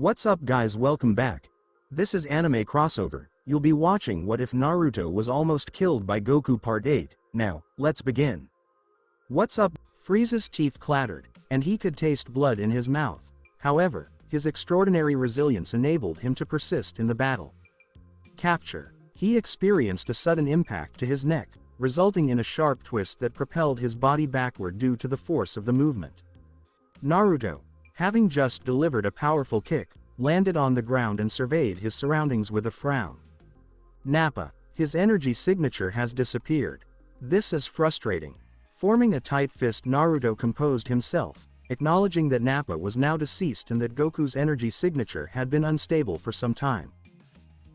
What's up guys, welcome back. This is anime crossover. You'll be watching What If Naruto Was Almost Killed by Goku Part 8. Now, let's begin. What's up? Frieza's teeth clattered, and he could taste blood in his mouth. However, his extraordinary resilience enabled him to persist in the battle. Capture. He experienced a sudden impact to his neck, resulting in a sharp twist that propelled his body backward due to the force of the movement. Naruto, having just delivered a powerful kick, landed on the ground and surveyed his surroundings with a frown. Nappa, his energy signature has disappeared. This is frustrating. Forming a tight fist, Naruto composed himself, acknowledging that Nappa was now deceased and that Goku's energy signature had been unstable for some time.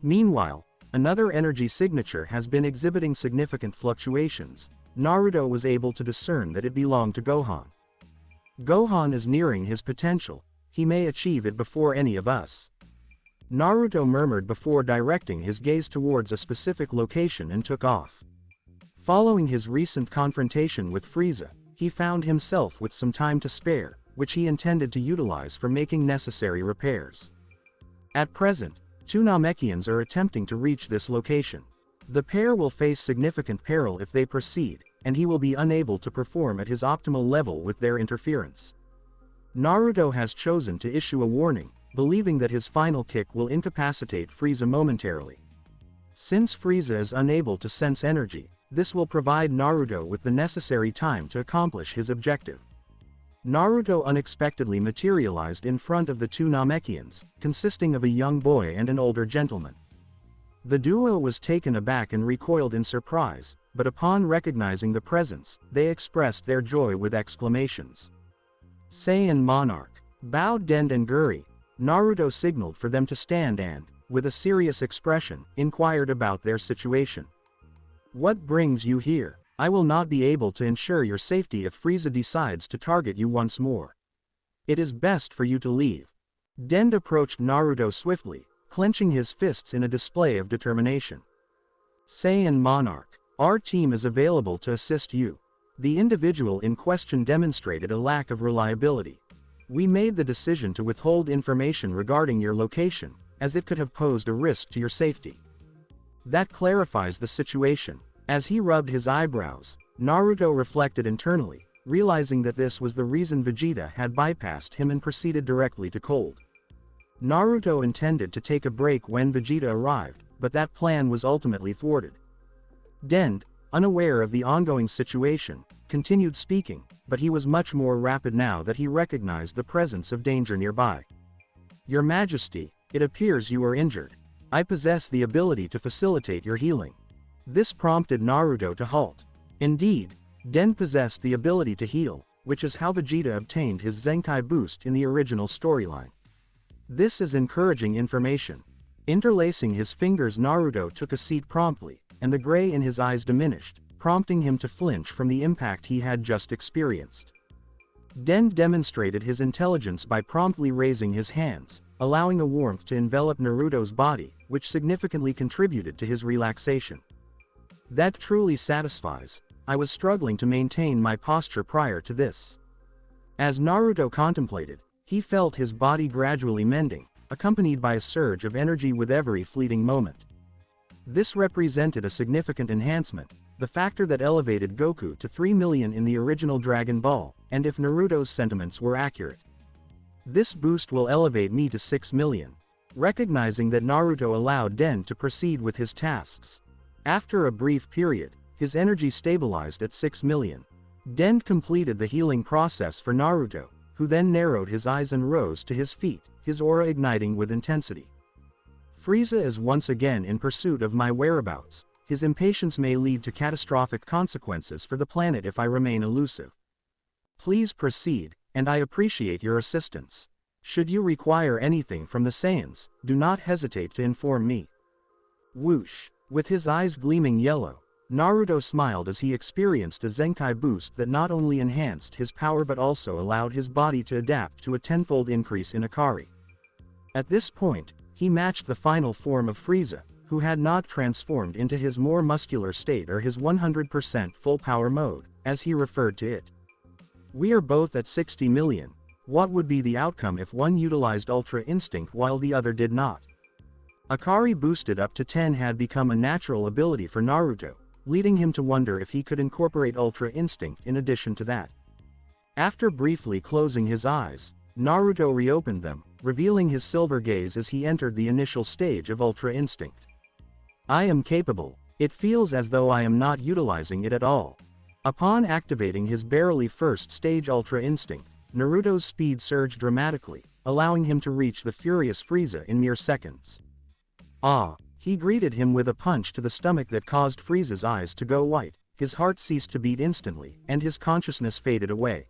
Meanwhile, another energy signature has been exhibiting significant fluctuations. Naruto was able to discern that it belonged to Gohan. Gohan is nearing his potential. He may achieve it before any of us. Naruto murmured before directing his gaze towards a specific location and took off. Following his recent confrontation with Frieza, he found himself with some time to spare, which he intended to utilize for making necessary repairs. At present, two Namekians are attempting to reach this location. The pair will face significant peril if they proceed, and he will be unable to perform at his optimal level with their interference. Naruto has chosen to issue a warning, believing that his final kick will incapacitate Frieza momentarily. Since Frieza is unable to sense energy, this will provide Naruto with the necessary time to accomplish his objective. Naruto unexpectedly materialized in front of the two Namekians, consisting of a young boy and an older gentleman. The duo was taken aback and recoiled in surprise, but upon recognizing the presence, they expressed their joy with exclamations. Saiyan Monarch, Bao Den and Guri. Naruto signaled for them to stand and, with a serious expression, inquired about their situation. What brings you here? I will not be able to ensure your safety if Frieza decides to target you once more. It is best for you to leave. Den approached Naruto swiftly, clenching his fists in a display of determination. Saiyan Monarch, our team is available to assist you. The individual in question demonstrated a lack of reliability. We made the decision to withhold information regarding your location, as it could have posed a risk to your safety. That clarifies the situation. As he rubbed his eyebrows, Naruto reflected internally, realizing that this was the reason Vegeta had bypassed him and proceeded directly to Cold. Naruto intended to take a break when Vegeta arrived, but that plan was ultimately thwarted. Den, unaware of the ongoing situation, continued speaking, but he was much more rapid now that he recognized the presence of danger nearby. Your Majesty, it appears you are injured. I possess the ability to facilitate your healing. This prompted Naruto to halt. Indeed, Den possessed the ability to heal, which is how Vegeta obtained his Zenkai boost in the original storyline. This is encouraging information. Interlacing his fingers, Naruto took a seat promptly, and the gray in his eyes diminished, prompting him to flinch from the impact he had just experienced. Den demonstrated his intelligence by promptly raising his hands, allowing a warmth to envelop Naruto's body, which significantly contributed to his relaxation. That truly satisfies. I was struggling to maintain my posture prior to this. As Naruto contemplated, he felt his body gradually mending, accompanied by a surge of energy with every fleeting moment. This represented a significant enhancement, the factor that elevated Goku to 3 million in the original Dragon Ball, and if Naruto's sentiments were accurate. This boost will elevate me to 6 million. Recognizing that Naruto allowed Den to proceed with his tasks. After a brief period, his energy stabilized at 6 million. Den completed the healing process for Naruto, who then narrowed his eyes and rose to his feet, his aura igniting with intensity. Frieza is once again in pursuit of my whereabouts. His impatience may lead to catastrophic consequences for the planet if I remain elusive. Please proceed, and I appreciate your assistance. Should you require anything from the Saiyans, do not hesitate to inform me. Whoosh. With his eyes gleaming yellow, Naruto smiled as he experienced a Zenkai boost that not only enhanced his power but also allowed his body to adapt to a tenfold increase in Akari. At this point, he matched the final form of Frieza, who had not transformed into his more muscular state or his 100% full power mode, as he referred to it. We are both at 60 million. What would be the outcome if one utilized Ultra Instinct while the other did not? Akari boosted up to 10 had become a natural ability for Naruto, leading him to wonder if he could incorporate Ultra Instinct in addition to that. After briefly closing his eyes, Naruto reopened them, revealing his silver gaze as he entered the initial stage of Ultra Instinct. I am capable. It feels as though I am not utilizing it at all. Upon activating his barely first stage Ultra Instinct, Naruto's speed surged dramatically, allowing him to reach the furious Frieza in mere seconds. Ah! He greeted him with a punch to the stomach that caused Frieza's eyes to go white, his heart ceased to beat instantly, and his consciousness faded away.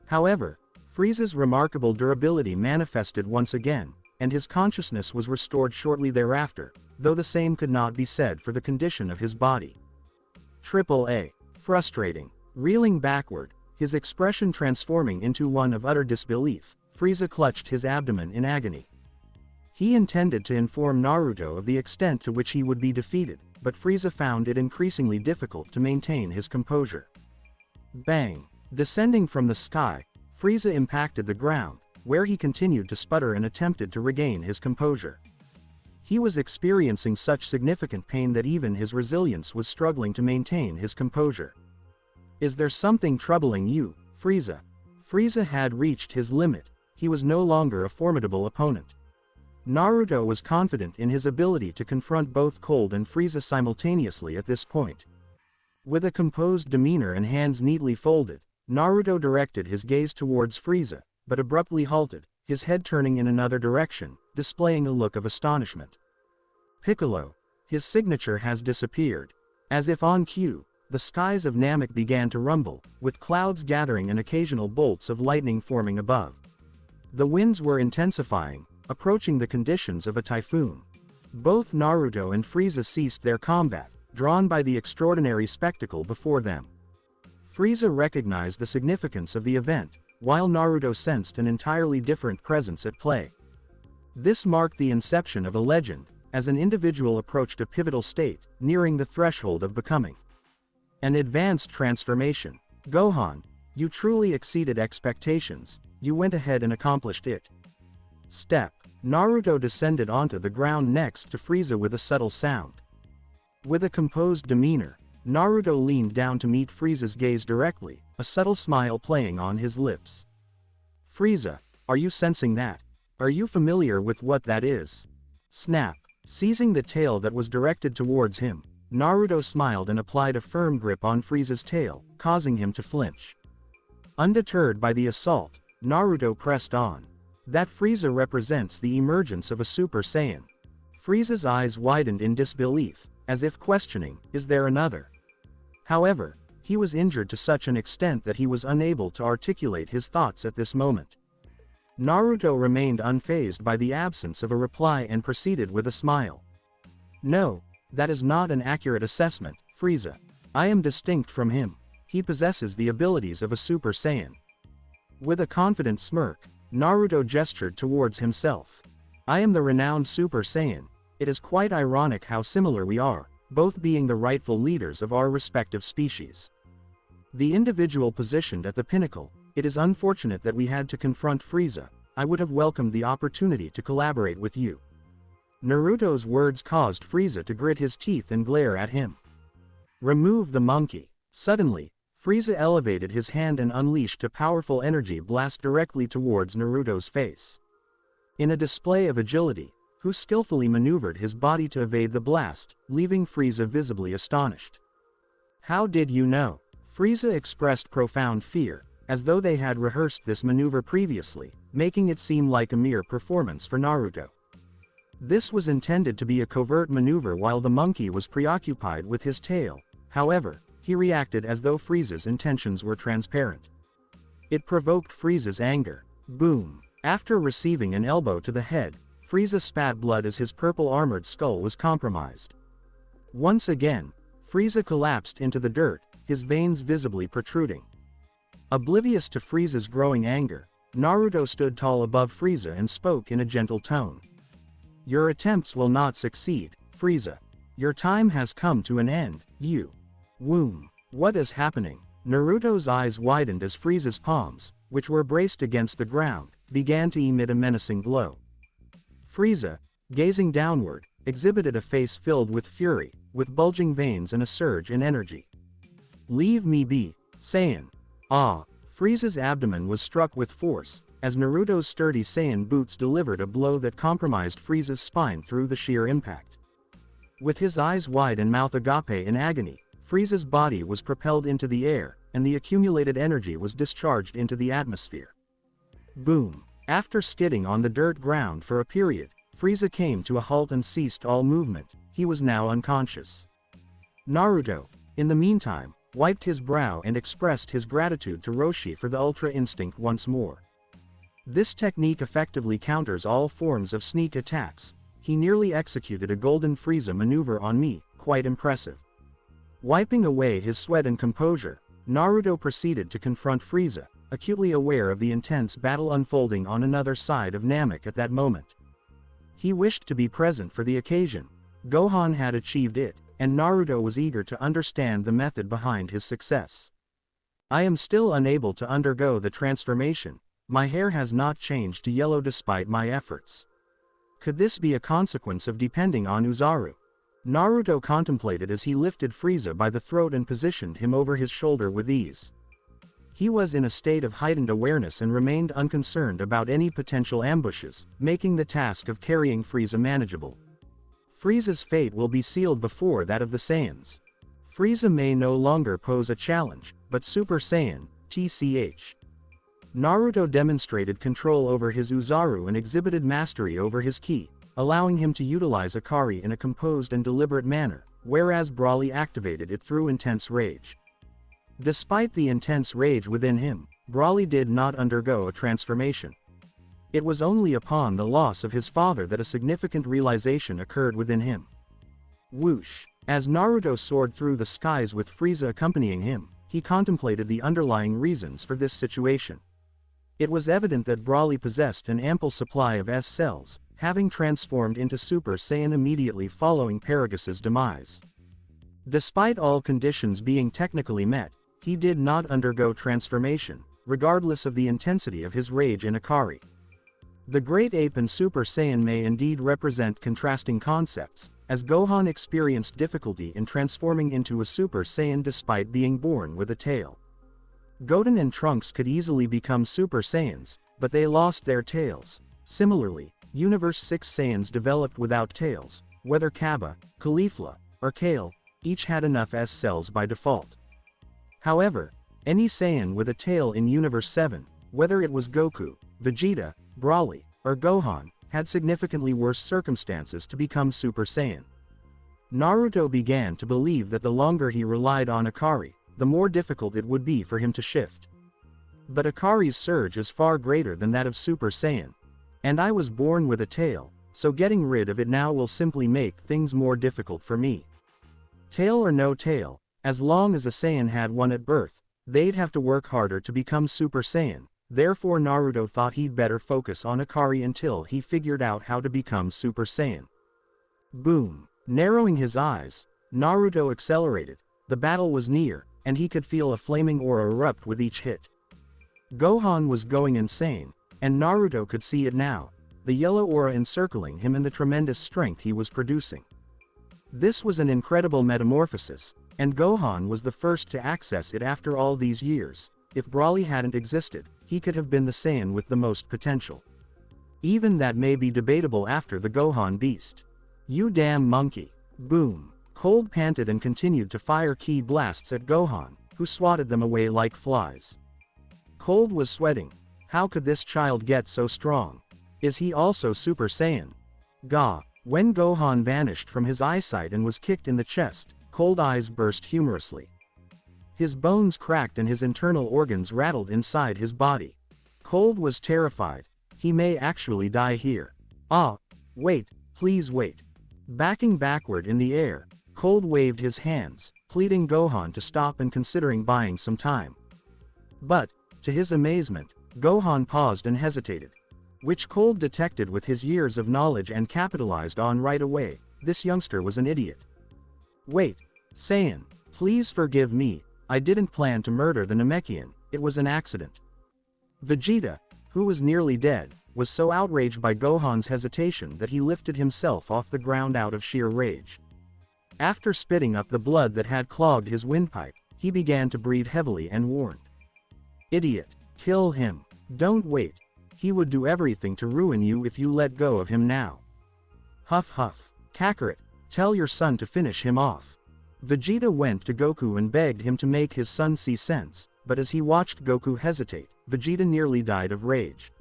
However, Frieza's remarkable durability manifested once again, and his consciousness was restored shortly thereafter, though the same could not be said for the condition of his body. Triple A. Frustrating. Reeling backward, his expression transforming into one of utter disbelief, Frieza clutched his abdomen in agony. He intended to inform Naruto of the extent to which he would be defeated, but Frieza found it increasingly difficult to maintain his composure. Bang! Descending from the sky, Frieza impacted the ground, where he continued to sputter and attempted to regain his composure. He was experiencing such significant pain that even his resilience was struggling to maintain his composure. Is there something troubling you, Frieza? Frieza had reached his limit, he was no longer a formidable opponent. Naruto was confident in his ability to confront both Cold and Frieza simultaneously at this point. With a composed demeanor and hands neatly folded, Naruto directed his gaze towards Frieza, but abruptly halted, his head turning in another direction, displaying a look of astonishment. Piccolo, his signature has disappeared. As if on cue, the skies of Namek began to rumble, with clouds gathering and occasional bolts of lightning forming above. The winds were intensifying, approaching the conditions of a typhoon. Both Naruto and Frieza ceased their combat, drawn by the extraordinary spectacle before them. Frieza recognized the significance of the event, while Naruto sensed an entirely different presence at play. This marked the inception of a legend, as an individual approached a pivotal state, nearing the threshold of becoming. An advanced transformation. Gohan, you truly exceeded expectations, you went ahead and accomplished it. Step. Naruto descended onto the ground next to Frieza with a subtle sound. With a composed demeanor, Naruto leaned down to meet Frieza's gaze directly, a subtle smile playing on his lips. Frieza, are you sensing that? Are you familiar with what that is? Snap. Seizing the tail that was directed towards him, Naruto smiled and applied a firm grip on Frieza's tail, causing him to flinch. Undeterred by the assault, Naruto pressed on. That Frieza represents the emergence of a Super Saiyan. Frieza's eyes widened in disbelief, as if questioning, is there another? However, he was injured to such an extent that he was unable to articulate his thoughts at this moment. Naruto remained unfazed by the absence of a reply and proceeded with a smile. No, that is not an accurate assessment, Frieza. I am distinct from him. He possesses the abilities of a Super Saiyan. With a confident smirk, Naruto gestured towards himself. I am the renowned Super Saiyan. It is quite ironic how similar we are, both being the rightful leaders of our respective species. The individual positioned at the pinnacle, it is unfortunate that we had to confront Frieza. I would have welcomed the opportunity to collaborate with you. Naruto's words caused Frieza to grit his teeth and glare at him. Remove the monkey. Suddenly, Frieza elevated his hand and unleashed a powerful energy blast directly towards Naruto's face. In a display of agility, who skillfully maneuvered his body to evade the blast, leaving Frieza visibly astonished. How did you know? Frieza expressed profound fear, as though they had rehearsed this maneuver previously, making it seem like a mere performance for Naruto. This was intended to be a covert maneuver while the monkey was preoccupied with his tail. However, he reacted as though Frieza's intentions were transparent. It provoked Frieza's anger. Boom! After receiving an elbow to the head, Frieza spat blood as his purple armored skull was compromised. Once again, Frieza collapsed into the dirt, his veins visibly protruding. Oblivious to Frieza's growing anger, Naruto stood tall above Frieza and spoke in a gentle tone. Your attempts will not succeed, Frieza. Your time has come to an end, you. What is happening? Naruto's eyes widened as Frieza's palms, which were braced against the ground, began to emit a menacing glow. Frieza, gazing downward, exhibited a face filled with fury, with bulging veins and a surge in energy. "Leave me be, Saiyan." Ah! Frieza's abdomen was struck with force, as Naruto's sturdy Saiyan boots delivered a blow that compromised Frieza's spine through the sheer impact. With his eyes wide and mouth agape in agony, Frieza's body was propelled into the air, and the accumulated energy was discharged into the atmosphere. Boom! After skidding on the dirt ground for a period, Frieza came to a halt and ceased all movement. He was now unconscious. Naruto, in the meantime, wiped his brow and expressed his gratitude to Roshi for the Ultra Instinct once more. This technique effectively counters all forms of sneak attacks. He nearly executed a Golden Frieza maneuver on me, quite impressive. Wiping away his sweat and composure, Naruto proceeded to confront Frieza, acutely aware of the intense battle unfolding on another side of Namek at that moment. He wished to be present for the occasion. Gohan had achieved it, and Naruto was eager to understand the method behind his success. "I am still unable to undergo the transformation. My hair has not changed to yellow despite my efforts. Could this be a consequence of depending on Uzaru?" Naruto contemplated as he lifted Frieza by the throat and positioned him over his shoulder with ease. He was in a state of heightened awareness and remained unconcerned about any potential ambushes, making the task of carrying Frieza manageable. Frieza's fate will be sealed before that of the Saiyans. Frieza may no longer pose a challenge, but Super Saiyan, TCH. Naruto demonstrated control over his Uzaru and exhibited mastery over his ki, allowing him to utilize Akari in a composed and deliberate manner, whereas Broly activated it through intense rage. Despite the intense rage within him, Broly did not undergo a transformation. It was only upon the loss of his father that a significant realization occurred within him. Whoosh! As Naruto soared through the skies with Frieza accompanying him, he contemplated the underlying reasons for this situation. It was evident that Broly possessed an ample supply of S cells, having transformed into Super Saiyan immediately following Paragus' demise. Despite all conditions being technically met, he did not undergo transformation, regardless of the intensity of his rage in Akari. The Great Ape and Super Saiyan may indeed represent contrasting concepts, as Gohan experienced difficulty in transforming into a Super Saiyan despite being born with a tail. Goten and Trunks could easily become Super Saiyans, but they lost their tails. Similarly, Universe 6 Saiyans developed without tails, whether Kaba, Caulifla, or Kale, each had enough S cells by default. However, any Saiyan with a tail in Universe 7, whether it was Goku, Vegeta, Broly, or Gohan, had significantly worse circumstances to become Super Saiyan. Naruto began to believe that the longer he relied on Akari, the more difficult it would be for him to shift. But Akari's surge is far greater than that of Super Saiyan. And I was born with a tail, so getting rid of it now will simply make things more difficult for me. Tail or no tail, as long as a Saiyan had one at birth, they'd have to work harder to become Super Saiyan. Therefore Naruto thought he'd better focus on Akari until he figured out how to become Super Saiyan. Boom! Narrowing his eyes, Naruto accelerated. The battle was near, and he could feel a flaming aura erupt with each hit. Gohan was going insane, and Naruto could see it now, the yellow aura encircling him and the tremendous strength he was producing. This was an incredible metamorphosis, and Gohan was the first to access it after all these years. If Broly hadn't existed, he could have been the Saiyan with the most potential. Even that may be debatable after the Gohan beast. You damn monkey. Boom. Cold panted and continued to fire ki blasts at Gohan, who swatted them away like flies. Cold was sweating. How could this child get so strong? Is he also Super Saiyan? Gah! When Gohan vanished from his eyesight and was kicked in the chest, Cold eyes burst humorously. His bones cracked and his internal organs rattled inside his body. Cold was terrified. He may actually die here. Ah! Wait, please wait. Backing backward in the air, Cold waved his hands, pleading Gohan to stop and considering buying some time. But, to his amazement, Gohan paused and hesitated. Which Cold detected with his years of knowledge and capitalized on right away. This youngster was an idiot. Wait, Saiyan, please forgive me. I didn't plan to murder the Namekian, it was an accident. Vegeta, who was nearly dead, was so outraged by Gohan's hesitation that he lifted himself off the ground out of sheer rage. After spitting up the blood that had clogged his windpipe, he began to breathe heavily and warned. "Idiot, kill him. Don't wait. He would do everything to ruin you if you let go of him now." Huff huff. "Kakarot, tell your son to finish him off." Vegeta went to Goku and begged him to make his son see sense, but as he watched Goku hesitate, Vegeta nearly died of rage.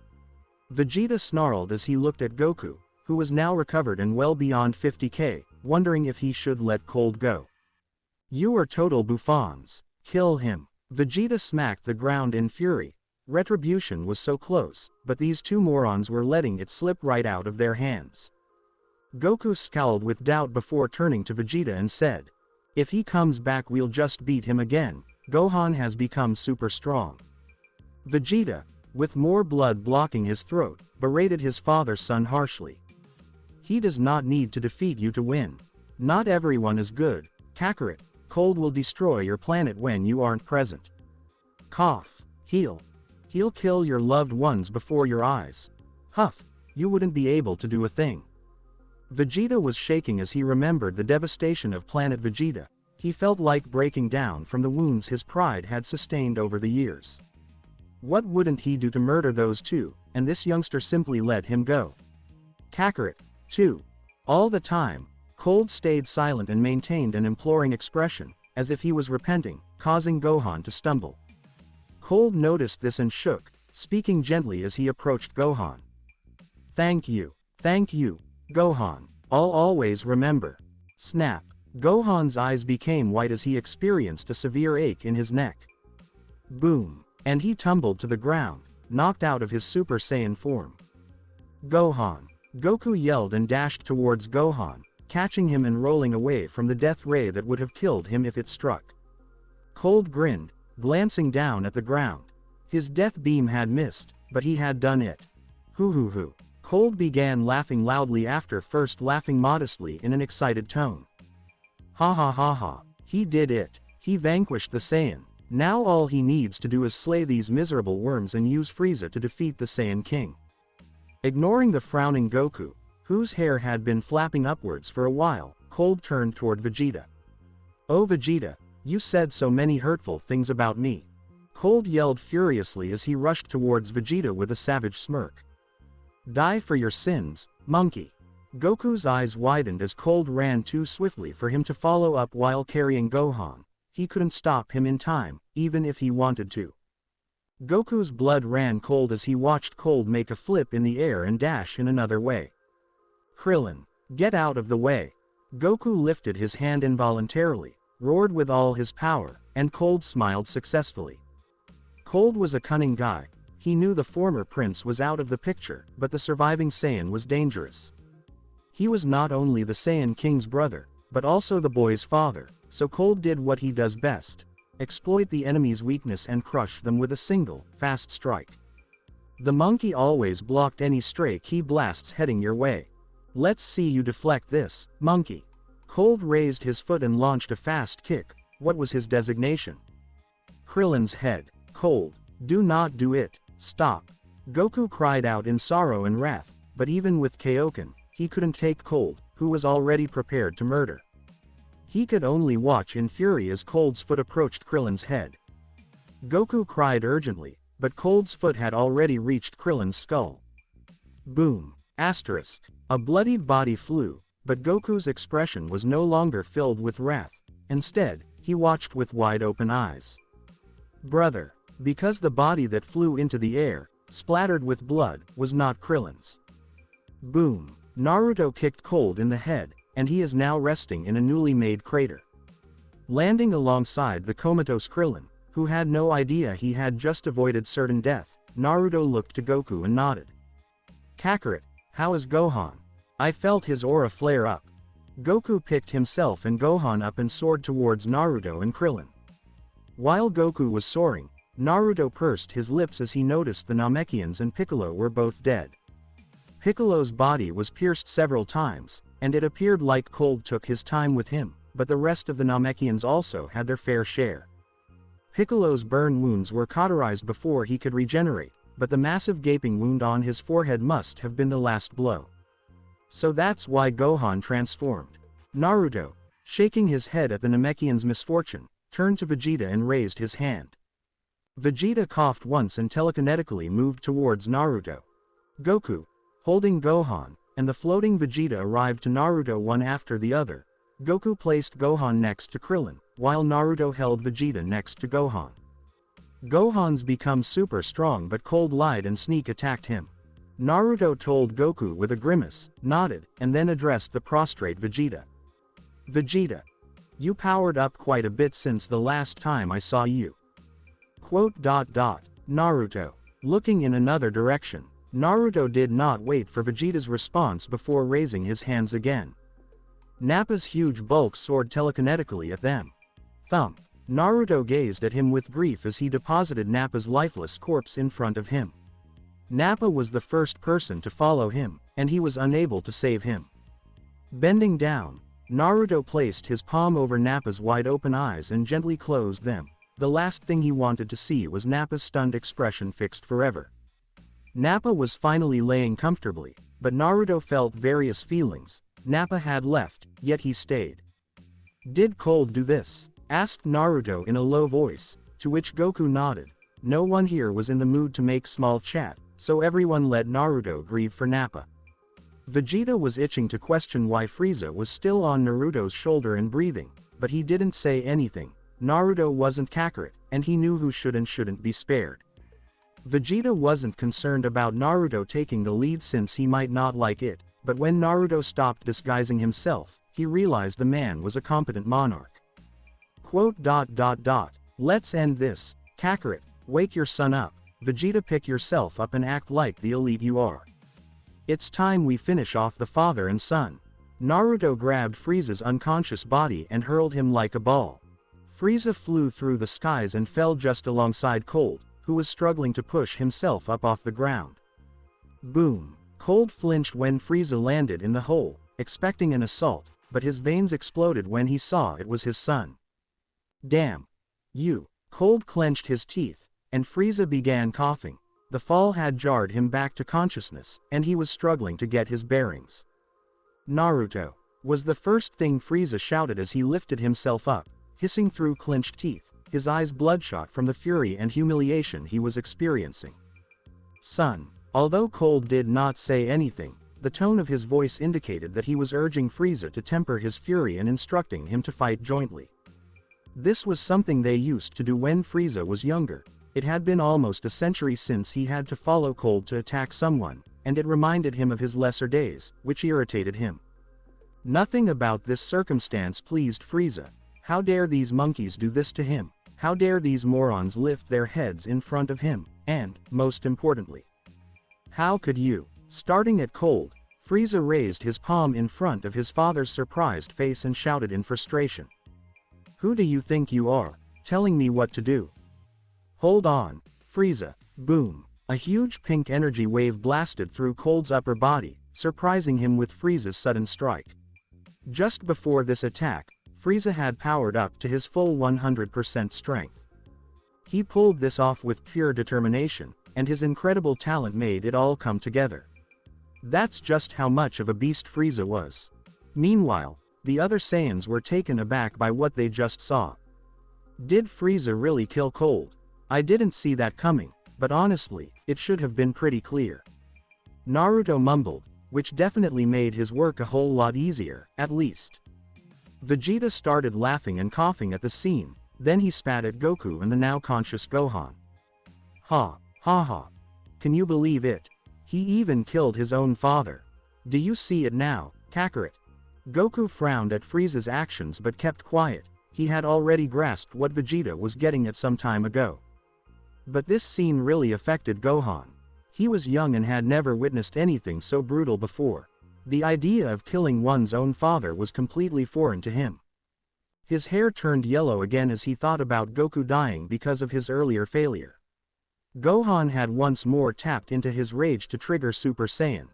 Vegeta snarled as he looked at Goku, who was now recovered and well beyond 50k, wondering if he should let Cold go. "You are total buffoons. Kill him." Vegeta smacked the ground in fury. Retribution was so close, but these two morons were letting it slip right out of their hands. Goku scowled with doubt before turning to Vegeta and said, "If he comes back we'll just beat him again. Gohan has become super strong." Vegeta, with more blood blocking his throat, berated his father's son harshly. "He does not need to defeat you to win. Not everyone is good. Kakarot, Cold will destroy your planet when you aren't present. Cough. Heal. He'll kill your loved ones before your eyes. Huff, you wouldn't be able to do a thing." Vegeta was shaking as he remembered the devastation of Planet Vegeta. He felt like breaking down from the wounds his pride had sustained over the years. What wouldn't he do to murder those two, and this youngster simply let him go? Kakarot, too. All the time, Cold stayed silent and maintained an imploring expression, as if he was repenting, causing Gohan to stumble. Cold noticed this and shook, speaking gently as he approached Gohan. Thank you, Gohan. I'll always remember." Snap. Gohan's eyes became white as he experienced a severe ache in his neck. Boom. And he tumbled to the ground, knocked out of his Super Saiyan form. "Gohan!" Goku yelled and dashed towards Gohan, catching him and rolling away from the death ray that would have killed him if it struck. Cold grinned, glancing down at the ground. His death beam had missed, but he had done it. Hoo hoo hoo. Cold began laughing loudly after first laughing modestly in an excited tone. Ha ha ha ha. He did it. He vanquished the Saiyan. Now all he needs to do is slay these miserable worms and use Frieza to defeat the Saiyan King. Ignoring the frowning Goku, whose hair had been flapping upwards for a while, Cold turned toward Vegeta. "Oh Vegeta, you said so many hurtful things about me." Cold yelled furiously as he rushed towards Vegeta with a savage smirk. "Die for your sins, monkey." Goku's eyes widened as Cold ran too swiftly for him to follow up while carrying Gohan. He couldn't stop him in time, even if he wanted to. Goku's blood ran cold as he watched Cold make a flip in the air and dash in another way. "Krillin, get out of the way." Goku lifted his hand involuntarily, roared with all his power, and Cold smiled successfully. Cold was a cunning guy. He knew the former prince was out of the picture, but the surviving Saiyan was dangerous. He was not only the Saiyan King's brother, but also the boy's father, so Cold did what he does best: exploit the enemy's weakness and crush them with a single, fast strike. The monkey always blocked any stray ki blasts heading your way. "Let's see you deflect this, monkey." Cold raised his foot and launched a fast kick. What was his designation? Krillin's head. "Cold, do not do it, stop." Goku cried out in sorrow and wrath, but even with Kaioken, he couldn't take Cold, who was already prepared to murder. He could only watch in fury as Cold's foot approached Krillin's head. Goku cried urgently, but Cold's foot had already reached Krillin's skull. Boom. Asterisk. A bloodied body flew, but Goku's expression was no longer filled with wrath. Instead, he watched with wide-open eyes. Brother. Because the body that flew into the air, splattered with blood, was not Krillin's. Boom. Naruto kicked Cold in the head, and he is now resting in a newly made crater. Landing alongside the comatose Krillin, who had no idea he had just avoided certain death, Naruto looked to Goku and nodded. "Kakarot, how is Gohan?" I felt his aura flare up. Goku picked himself and Gohan up and soared towards Naruto and Krillin. While Goku was soaring, Naruto pursed his lips as he noticed the Namekians and Piccolo were both dead. Piccolo's body was pierced several times, and it appeared like Cold took his time with him, but the rest of the Namekians also had their fair share. Piccolo's burn wounds were cauterized before he could regenerate, but the massive gaping wound on his forehead must have been the last blow. So that's why Gohan transformed. Naruto, shaking his head at the Namekians' misfortune, turned to Vegeta and raised his hand. Vegeta coughed once and telekinetically moved towards Naruto. Goku, holding Gohan, and the floating Vegeta arrived to Naruto one after the other. Goku placed Gohan next to Krillin, while Naruto held Vegeta next to Gohan. Gohan's become super strong, but Cold lied and sneak attacked him. Naruto told Goku with a grimace, nodded, and then addressed the prostrate Vegeta. Vegeta, you powered up quite a bit since the last time I saw you. Naruto, looking in another direction. Naruto did not wait for Vegeta's response before raising his hands again. Nappa's huge bulk soared telekinetically at them. Thump. Naruto gazed at him with grief as he deposited Nappa's lifeless corpse in front of him. Nappa was the first person to follow him, and he was unable to save him. Bending down, Naruto placed his palm over Nappa's wide-open eyes and gently closed them. The last thing he wanted to see was Nappa's stunned expression fixed forever. Nappa was finally laying comfortably, but Naruto felt various feelings. Nappa had left, yet he stayed. Did Cold do this? Asked Naruto in a low voice, to which Goku nodded. No one here was in the mood to make small chat, so everyone let Naruto grieve for Nappa. Vegeta was itching to question why Frieza was still on Naruto's shoulder and breathing, but he didn't say anything. Naruto wasn't Kakarot, and he knew who should and shouldn't be spared. Vegeta wasn't concerned about Naruto taking the lead since he might not like it, but when Naruto stopped disguising himself, he realized the man was a competent monarch. Let's end this. Kakarot, wake your son up. Vegeta, pick yourself up and act like the elite you are. It's time we finish off the father and son. Naruto grabbed Frieza's unconscious body and hurled him like a ball. Frieza flew through the skies and fell just alongside Cold, who was struggling to push himself up off the ground. Boom! Cold flinched when Frieza landed in the hole, expecting an assault, but his veins exploded when he saw it was his son. Damn! You! Cold clenched his teeth, and Frieza began coughing. The fall had jarred him back to consciousness, and he was struggling to get his bearings. Naruto! Was the first thing Frieza shouted as he lifted himself up, hissing through clenched teeth, his eyes bloodshot from the fury and humiliation he was experiencing. Son! Although Cold did not say anything, the tone of his voice indicated that he was urging Frieza to temper his fury and instructing him to fight jointly. This was something they used to do when Frieza was younger. It had been almost a century since he had to follow Cold to attack someone, and it reminded him of his lesser days, which irritated him. Nothing about this circumstance pleased Frieza. How dare these monkeys do this to him? How dare these morons lift their heads in front of him, and, most importantly, how could you? Starting at Cold, Frieza raised his palm in front of his father's surprised face and shouted in frustration. Who do you think you are, telling me what to do? Hold on, Frieza. Boom! A huge pink energy wave blasted through Cold's upper body, surprising him with Frieza's sudden strike. Just before this attack, Frieza had powered up to his full 100% strength. He pulled this off with pure determination, and his incredible talent made it all come together. That's just how much of a beast Frieza was. Meanwhile, the other Saiyans were taken aback by what they just saw. Did Frieza really kill Cold? I didn't see that coming, but honestly, it should have been pretty clear. Naruto mumbled, which definitely made his work a whole lot easier, at least. Vegeta started laughing and coughing at the scene, then he spat at Goku and the now conscious Gohan. Ha ha. Can you believe it? He even killed his own father. Do you see it now, Kakarot? Goku frowned at Frieza's actions but kept quiet. He had already grasped what Vegeta was getting at some time ago. But this scene really affected Gohan. He was young and had never witnessed anything so brutal before. The idea of killing one's own father was completely foreign to him. His hair turned yellow again as he thought about Goku dying because of his earlier failure. Gohan had once more tapped into his rage to trigger Super Saiyan.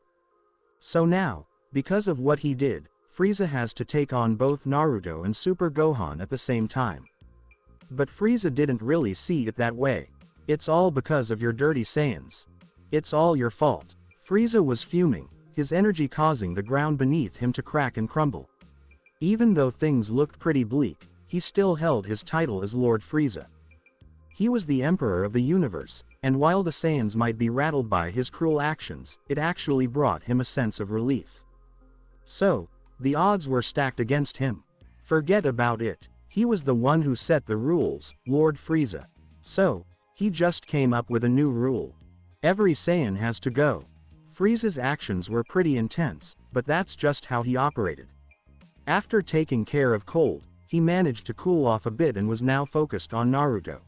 So now, because of what he did, Frieza has to take on both Naruto and Super Gohan at the same time. But Frieza didn't really see it that way. It's all because of your dirty Saiyans. It's all your fault. Frieza was fuming, his energy causing the ground beneath him to crack and crumble. Even though things looked pretty bleak, he still held his title as Lord Frieza. He was the Emperor of the universe, and while the Saiyans might be rattled by his cruel actions, it actually brought him a sense of relief. So, the odds were stacked against him. Forget about it. He was the one who set the rules, Lord Frieza. So, he just came up with a new rule. Every Saiyan has to go. Frieza's actions were pretty intense, but that's just how he operated. After taking care of cold, he managed to cool off a bit and was now focused on Naruto.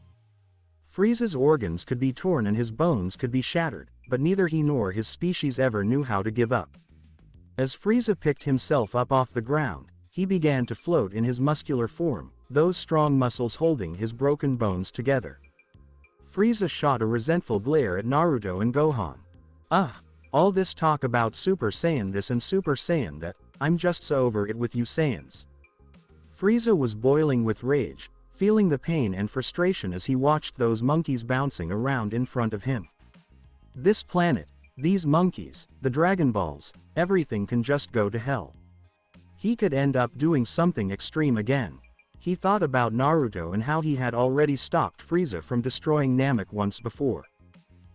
Frieza's organs could be torn and his bones could be shattered, but neither he nor his species ever knew how to give up. As Frieza picked himself up off the ground, he began to float in his muscular form, those strong muscles holding his broken bones together. Frieza shot a resentful glare at Naruto and Gohan. All this talk about Super Saiyan this and Super Saiyan that, I'm just so over it with you Saiyans. Frieza was boiling with rage, feeling the pain and frustration as he watched those monkeys bouncing around in front of him. This planet, these monkeys, the Dragon Balls, everything can just go to hell. He could end up doing something extreme again. He thought about Naruto and how he had already stopped Frieza from destroying Namek once before.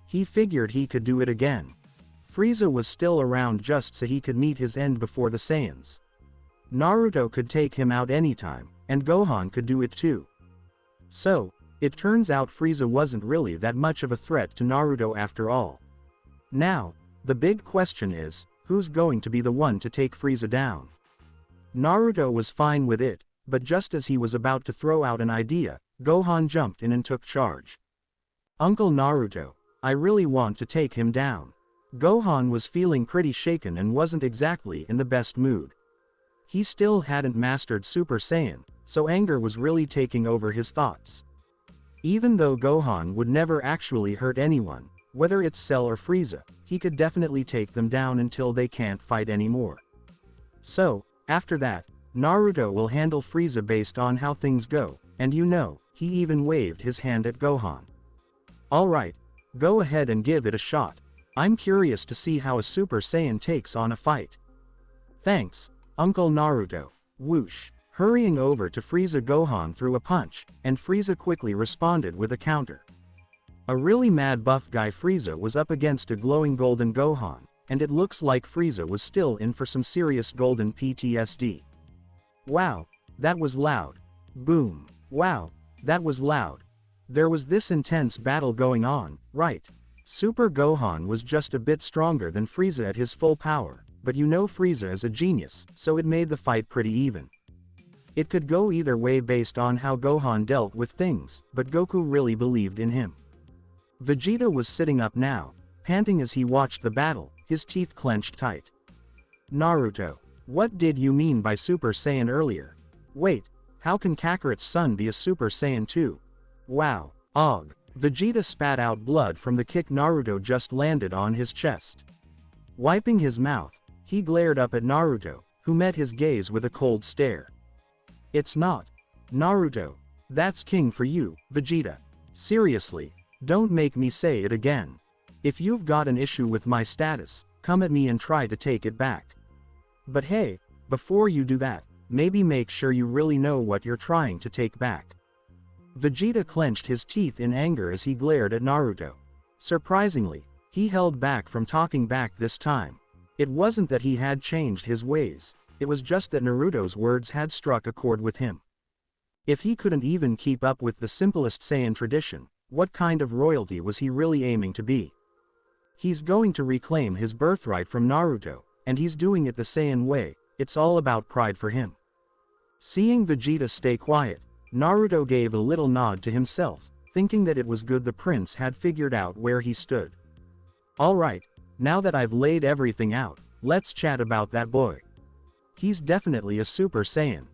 He figured he could do it again. Frieza was still around just so he could meet his end before the Saiyans. Naruto could take him out anytime, and Gohan could do it too. So, it turns out Frieza wasn't really that much of a threat to Naruto after all. Now, the big question is, who's going to be the one to take Frieza down? Naruto was fine with it, but just as he was about to throw out an idea, Gohan jumped in and took charge. Uncle Naruto, I really want to take him down. Gohan was feeling pretty shaken and wasn't exactly in the best mood. He still hadn't mastered Super Saiyan, so anger was really taking over his thoughts. Even though Gohan would never actually hurt anyone, whether it's Cell or Frieza, he could definitely take them down until they can't fight anymore. So, after that, Naruto will handle Frieza based on how things go, and you know, he even waved his hand at Gohan. Alright, go ahead and give it a shot. I'm curious to see how a Super Saiyan takes on a fight. Thanks, Uncle Naruto. Whoosh. Hurrying over to Frieza, Gohan threw a punch, and Frieza quickly responded with a counter. A really mad buff guy Frieza was up against a glowing golden Gohan, and it looks like Frieza was still in for some serious golden PTSD. Wow, that was loud. Boom. Wow, that was loud. There was this intense battle going on, right? Super Gohan was just a bit stronger than Frieza at his full power, but you know Frieza is a genius, so it made the fight pretty even. It could go either way based on how Gohan dealt with things, but Goku really believed in him. Vegeta was sitting up now, panting as he watched the battle, his teeth clenched tight. Naruto, what did you mean by Super Saiyan earlier? Wait, how can Kakarot's son be a Super Saiyan too? Wow, og. Vegeta spat out blood from the kick Naruto just landed on his chest. Wiping his mouth, he glared up at Naruto, who met his gaze with a cold stare. It's not. Naruto. That's king for you, Vegeta. Seriously, don't make me say it again. If you've got an issue with my status, come at me and try to take it back. But hey, before you do that, maybe make sure you really know what you're trying to take back. Vegeta clenched his teeth in anger as he glared at Naruto. Surprisingly, he held back from talking back this time. It wasn't that he had changed his ways, it was just that Naruto's words had struck a chord with him. If he couldn't even keep up with the simplest Saiyan tradition, what kind of royalty was he really aiming to be? He's going to reclaim his birthright from Naruto, and he's doing it the Saiyan way. It's all about pride for him. Seeing Vegeta stay quiet, Naruto gave a little nod to himself, thinking that it was good the prince had figured out where he stood. Alright, now that I've laid everything out, let's chat about that boy. He's definitely a Super Saiyan.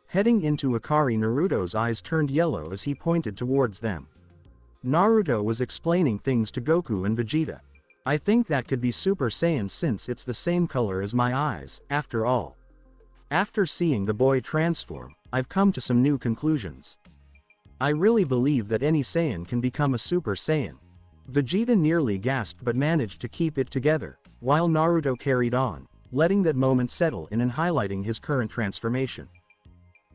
Heading into Akari, Naruto's eyes turned yellow as he pointed towards them. Naruto was explaining things to Goku and Vegeta. I think that could be Super Saiyan since it's the same color as my eyes, after all. After seeing the boy transform, I've come to some new conclusions. I really believe that any Saiyan can become a Super Saiyan. Vegeta nearly gasped but managed to keep it together, while Naruto carried on, letting that moment settle in and highlighting his current transformation.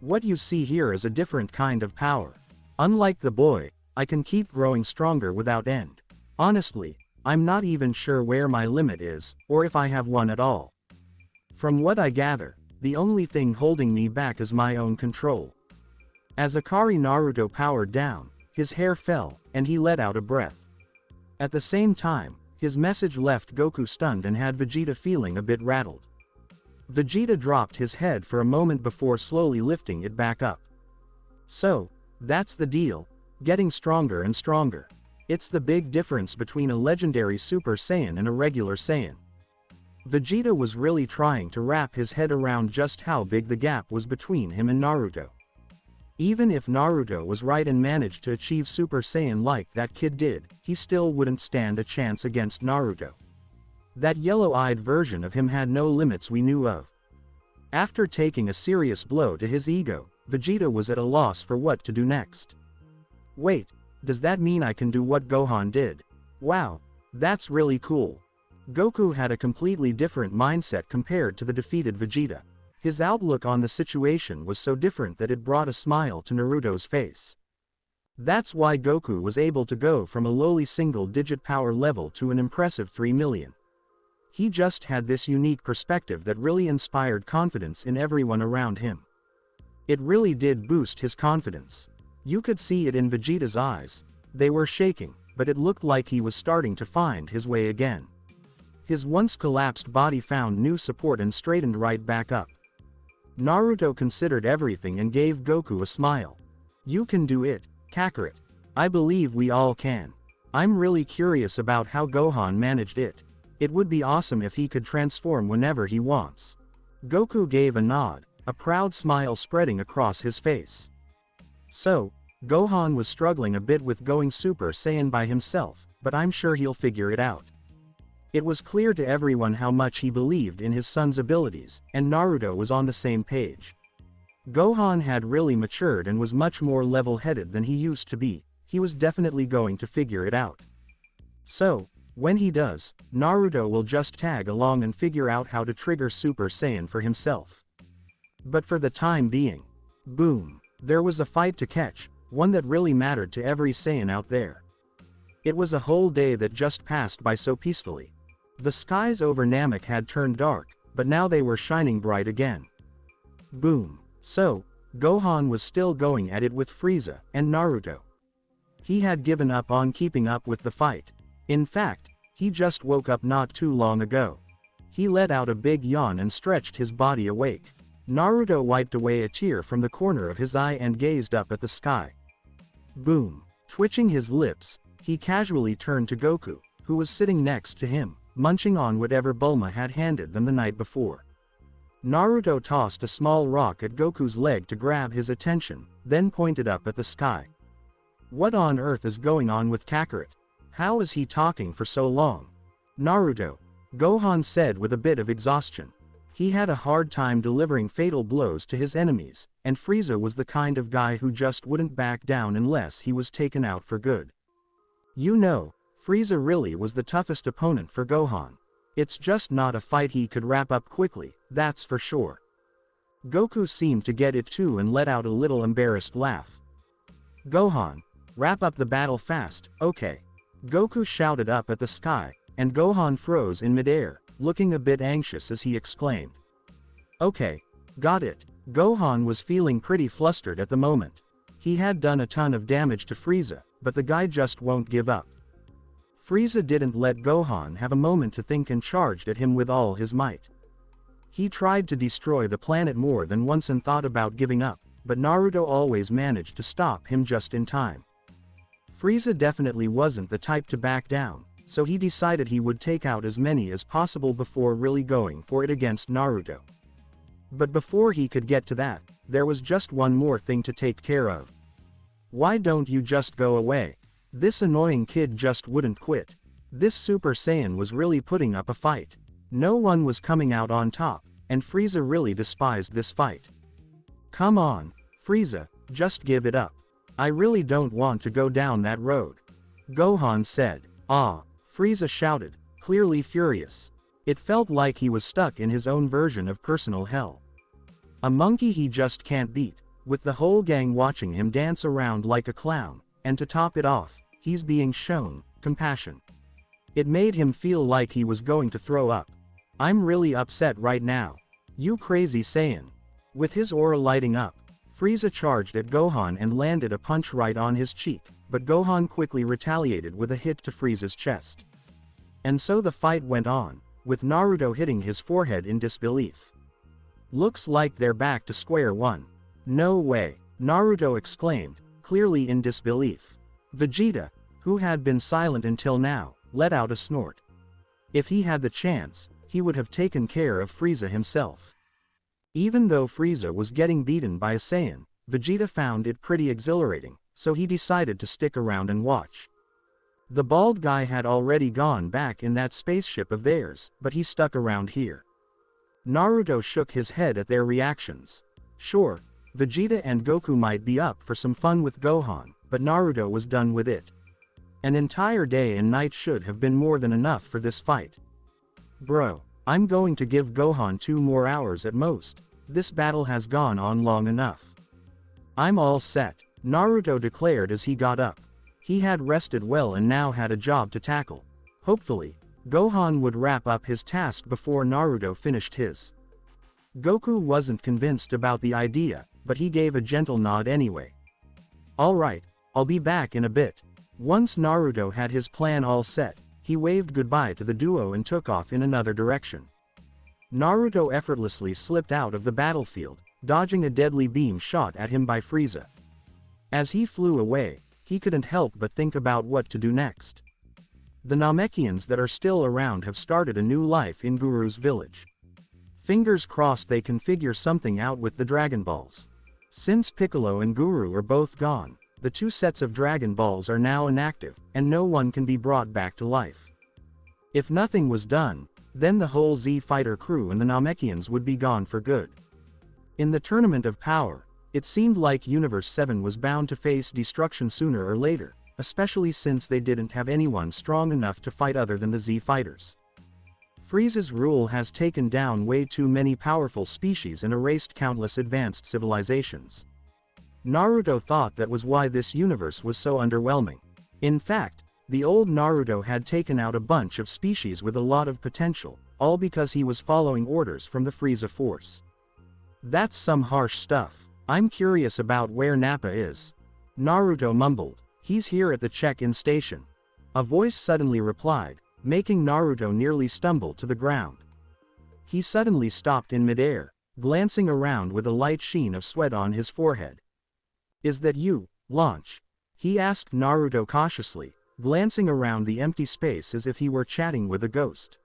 What you see here is a different kind of power. Unlike the boy, I can keep growing stronger without end. Honestly, I'm not even sure where my limit is, or if I have one at all. From what I gather, the only thing holding me back is my own control. As Akari Naruto powered down, his hair fell, and he let out a breath. At the same time, his message left Goku stunned and had Vegeta feeling a bit rattled. Vegeta dropped his head for a moment before slowly lifting it back up. So, that's the deal, getting stronger and stronger. It's the big difference between a legendary Super Saiyan and a regular Saiyan. Vegeta was really trying to wrap his head around just how big the gap was between him and Naruto. Even if Naruto was right and managed to achieve Super Saiyan like that kid did, he still wouldn't stand a chance against Naruto. That yellow-eyed version of him had no limits we knew of. After taking a serious blow to his ego, Vegeta was at a loss for what to do next. Wait, does that mean I can do what Gohan did? Wow, that's really cool. Goku had a completely different mindset compared to the defeated Vegeta. His outlook on the situation was so different that it brought a smile to Naruto's face. That's why Goku was able to go from a lowly single-digit power level to an impressive 3 million. He just had this unique perspective that really inspired confidence in everyone around him. It really did boost his confidence. You could see it in Vegeta's eyes. They were shaking, but it looked like he was starting to find his way again. His once collapsed body found new support and straightened right back up. Naruto considered everything and gave Goku a smile. You can do it, Kakarot. I believe we all can. I'm really curious about how Gohan managed it. It would be awesome if he could transform whenever he wants. Goku gave a nod, a proud smile spreading across his face. So, Gohan was struggling a bit with going Super Saiyan by himself, but I'm sure he'll figure it out. It was clear to everyone how much he believed in his son's abilities, and Naruto was on the same page. Gohan had really matured and was much more level-headed than he used to be. He was definitely going to figure it out. So, when he does, Naruto will just tag along and figure out how to trigger Super Saiyan for himself. But for the time being, boom, there was a fight to catch, one that really mattered to every Saiyan out there. It was a whole day that just passed by so peacefully. The skies over Namek had turned dark, but now they were shining bright again. Boom. So, Gohan was still going at it with Frieza and Naruto. He had given up on keeping up with the fight. In fact, he just woke up not too long ago. He let out a big yawn and stretched his body awake. Naruto wiped away a tear from the corner of his eye and gazed up at the sky. Boom. Twitching his lips, he casually turned to Goku, who was sitting next to him, munching on whatever Bulma had handed them the night before. Naruto tossed a small rock at Goku's leg to grab his attention, then pointed up at the sky. What on earth is going on with Kakarot? How is he talking for so long? Naruto, Gohan said with a bit of exhaustion. He had a hard time delivering fatal blows to his enemies, and Frieza was the kind of guy who just wouldn't back down unless he was taken out for good. You know, Frieza really was the toughest opponent for Gohan. It's just not a fight he could wrap up quickly, that's for sure. Goku seemed to get it too and let out a little embarrassed laugh. Gohan, wrap up the battle fast, okay. Goku shouted up at the sky, and Gohan froze in midair, looking a bit anxious as he exclaimed. Okay, got it. Gohan was feeling pretty flustered at the moment. He had done a ton of damage to Frieza, but the guy just won't give up. Frieza didn't let Gohan have a moment to think and charged at him with all his might. He tried to destroy the planet more than once and thought about giving up, but Naruto always managed to stop him just in time. Frieza definitely wasn't the type to back down, so he decided he would take out as many as possible before really going for it against Naruto. But before he could get to that, there was just one more thing to take care of. Why don't you just go away? This annoying kid just wouldn't quit. This Super Saiyan was really putting up a fight. No one was coming out on top, and Frieza really despised this fight. Come on, Frieza, just give it up. I really don't want to go down that road. Gohan said. Ah, Frieza shouted, clearly furious. It felt like he was stuck in his own version of personal hell. A monkey he just can't beat, with the whole gang watching him dance around like a clown, and to top it off, he's being shown compassion. It made him feel like he was going to throw up. I'm really upset right now. You crazy Saiyan. With his aura lighting up, Frieza charged at Gohan and landed a punch right on his cheek, but Gohan quickly retaliated with a hit to Frieza's chest. And so the fight went on, with Naruto hitting his forehead in disbelief. Looks like they're back to square one. No way, Naruto exclaimed, clearly in disbelief. Vegeta, who had been silent until now, let out a snort. If he had the chance, he would have taken care of Frieza himself. Even though Frieza was getting beaten by a Saiyan, Vegeta found it pretty exhilarating, so he decided to stick around and watch. The bald guy had already gone back in that spaceship of theirs, but he stuck around here. Naruto shook his head at their reactions. Sure, Vegeta and Goku might be up for some fun with Gohan, but Naruto was done with it. An entire day and night should have been more than enough for this fight. Bro, I'm going to give Gohan 2 more hours at most. This battle has gone on long enough. I'm all set, Naruto declared as he got up. He had rested well and now had a job to tackle. Hopefully, Gohan would wrap up his task before Naruto finished his. Goku wasn't convinced about the idea, but he gave a gentle nod anyway. Alright, I'll be back in a bit. Once Naruto had his plan all set, he waved goodbye to the duo and took off in another direction. Naruto effortlessly slipped out of the battlefield, dodging a deadly beam shot at him by Frieza. As he flew away, he couldn't help but think about what to do next. The Namekians that are still around have started a new life in Guru's village. Fingers crossed they can figure something out with the Dragon Balls. Since Piccolo and Guru are both gone, the 2 sets of Dragon Balls are now inactive, and no one can be brought back to life. If nothing was done, then the whole Z Fighter crew and the Namekians would be gone for good. In the Tournament of Power, it seemed like Universe 7 was bound to face destruction sooner or later, especially since they didn't have anyone strong enough to fight other than the Z Fighters. Frieza's rule has taken down way too many powerful species and erased countless advanced civilizations. Naruto thought that was why this universe was so underwhelming. In fact, the old Naruto had taken out a bunch of species with a lot of potential, all because he was following orders from the Frieza force. That's some harsh stuff. I'm curious about where Nappa is. Naruto mumbled. He's here at the check-in station. A voice suddenly replied, making Naruto nearly stumble to the ground. He suddenly stopped in midair, glancing around with a light sheen of sweat on his forehead. Is that you, Launch? He asked Naruto cautiously, glancing around the empty space as if he were chatting with a ghost.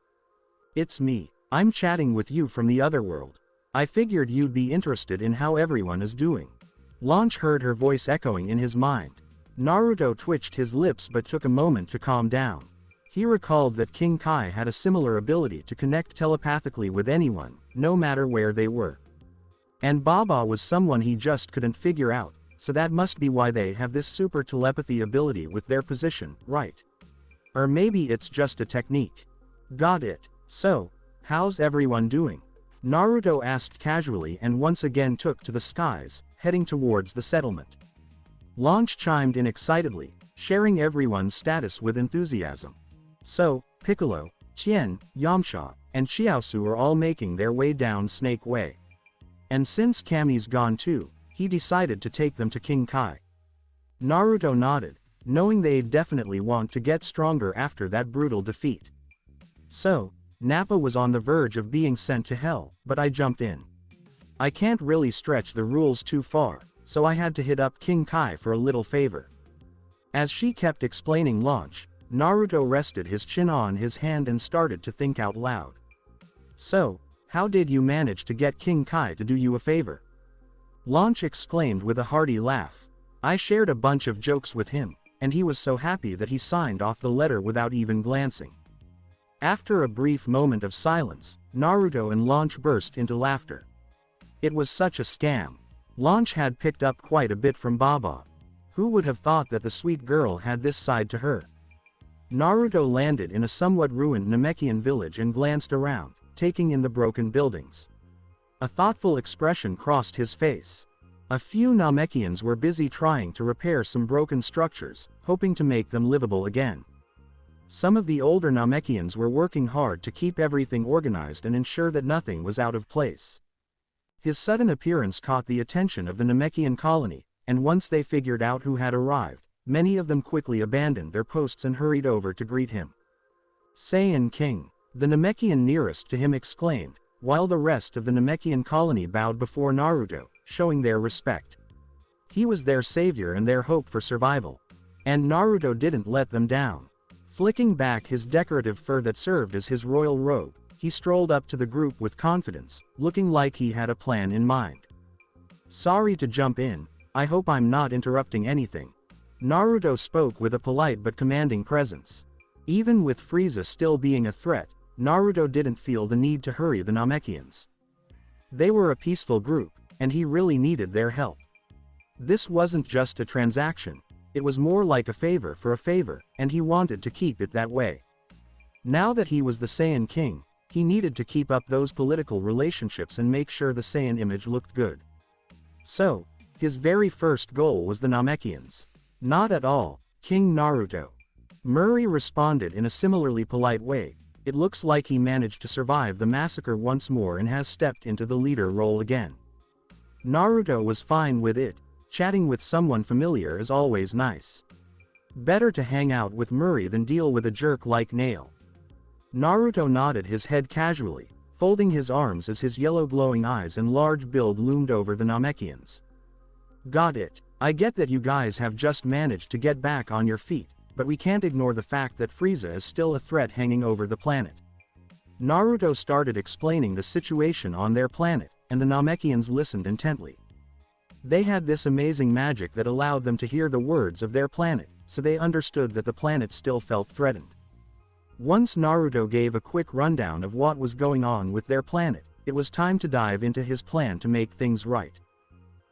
It's me. I'm chatting with you from the other world. I figured you'd be interested in how everyone is doing. Launch heard her voice echoing in his mind. Naruto twitched his lips but took a moment to calm down. He recalled that King Kai had a similar ability to connect telepathically with anyone, no matter where they were. And Baba was someone he just couldn't figure out, so that must be why they have this super telepathy ability with their position, right? Or maybe it's just a technique. Got it. So, how's everyone doing? Naruto asked casually and once again took to the skies, heading towards the settlement. Launch chimed in excitedly, sharing everyone's status with enthusiasm. So, Piccolo, Tien, Yamcha, and Chiaozu are all making their way down Snake Way. And since Kami's gone too, he decided to take them to King Kai. Naruto nodded, knowing they'd definitely want to get stronger after that brutal defeat. So, Nappa was on the verge of being sent to hell, but I jumped in. I can't really stretch the rules too far, so I had to hit up King Kai for a little favor. As she kept explaining Launch, Naruto rested his chin on his hand and started to think out loud. So, how did you manage to get King Kai to do you a favor? Launch exclaimed with a hearty laugh. I shared a bunch of jokes with him, and he was so happy that he signed off the letter without even glancing. After a brief moment of silence, Naruto and Launch burst into laughter. It was such a scam. Launch had picked up quite a bit from Baba. Who would have thought that the sweet girl had this side to her? Naruto landed in a somewhat ruined Namekian village and glanced around, taking in the broken buildings. A thoughtful expression crossed his face. A few Namekians were busy trying to repair some broken structures, hoping to make them livable again. Some of the older Namekians were working hard to keep everything organized and ensure that nothing was out of place. His sudden appearance caught the attention of the Namekian colony, and once they figured out who had arrived, many of them quickly abandoned their posts and hurried over to greet him. Saiyan King, the Namekian nearest to him exclaimed, while the rest of the Namekian colony bowed before Naruto, showing their respect. He was their savior and their hope for survival. And Naruto didn't let them down. Flicking back his decorative fur that served as his royal robe, he strolled up to the group with confidence, looking like he had a plan in mind. "Sorry to jump in, I hope I'm not interrupting anything." Naruto spoke with a polite but commanding presence. Even with Frieza still being a threat, Naruto didn't feel the need to hurry the Namekians. They were a peaceful group, and he really needed their help. This wasn't just a transaction, it was more like a favor for a favor, and he wanted to keep it that way. Now that he was the Saiyan King, he needed to keep up those political relationships and make sure the Saiyan image looked good. So, his very first goal was the Namekians. "Not at all, King Naruto." Murray responded in a similarly polite way. It looks like he managed to survive the massacre once more and has stepped into the leader role again. Naruto was fine with it. Chatting with someone familiar is always nice. Better to hang out with Murray than deal with a jerk like Nail. Naruto nodded his head casually, folding his arms as his yellow glowing eyes and large build loomed over the Namekians. "Got it. I get that you guys have just managed to get back on your feet, but we can't ignore the fact that Frieza is still a threat hanging over the planet." Naruto started explaining the situation on their planet, and the Namekians listened intently. They had this amazing magic that allowed them to hear the words of their planet, so they understood that the planet still felt threatened. Once Naruto gave a quick rundown of what was going on with their planet, it was time to dive into his plan to make things right.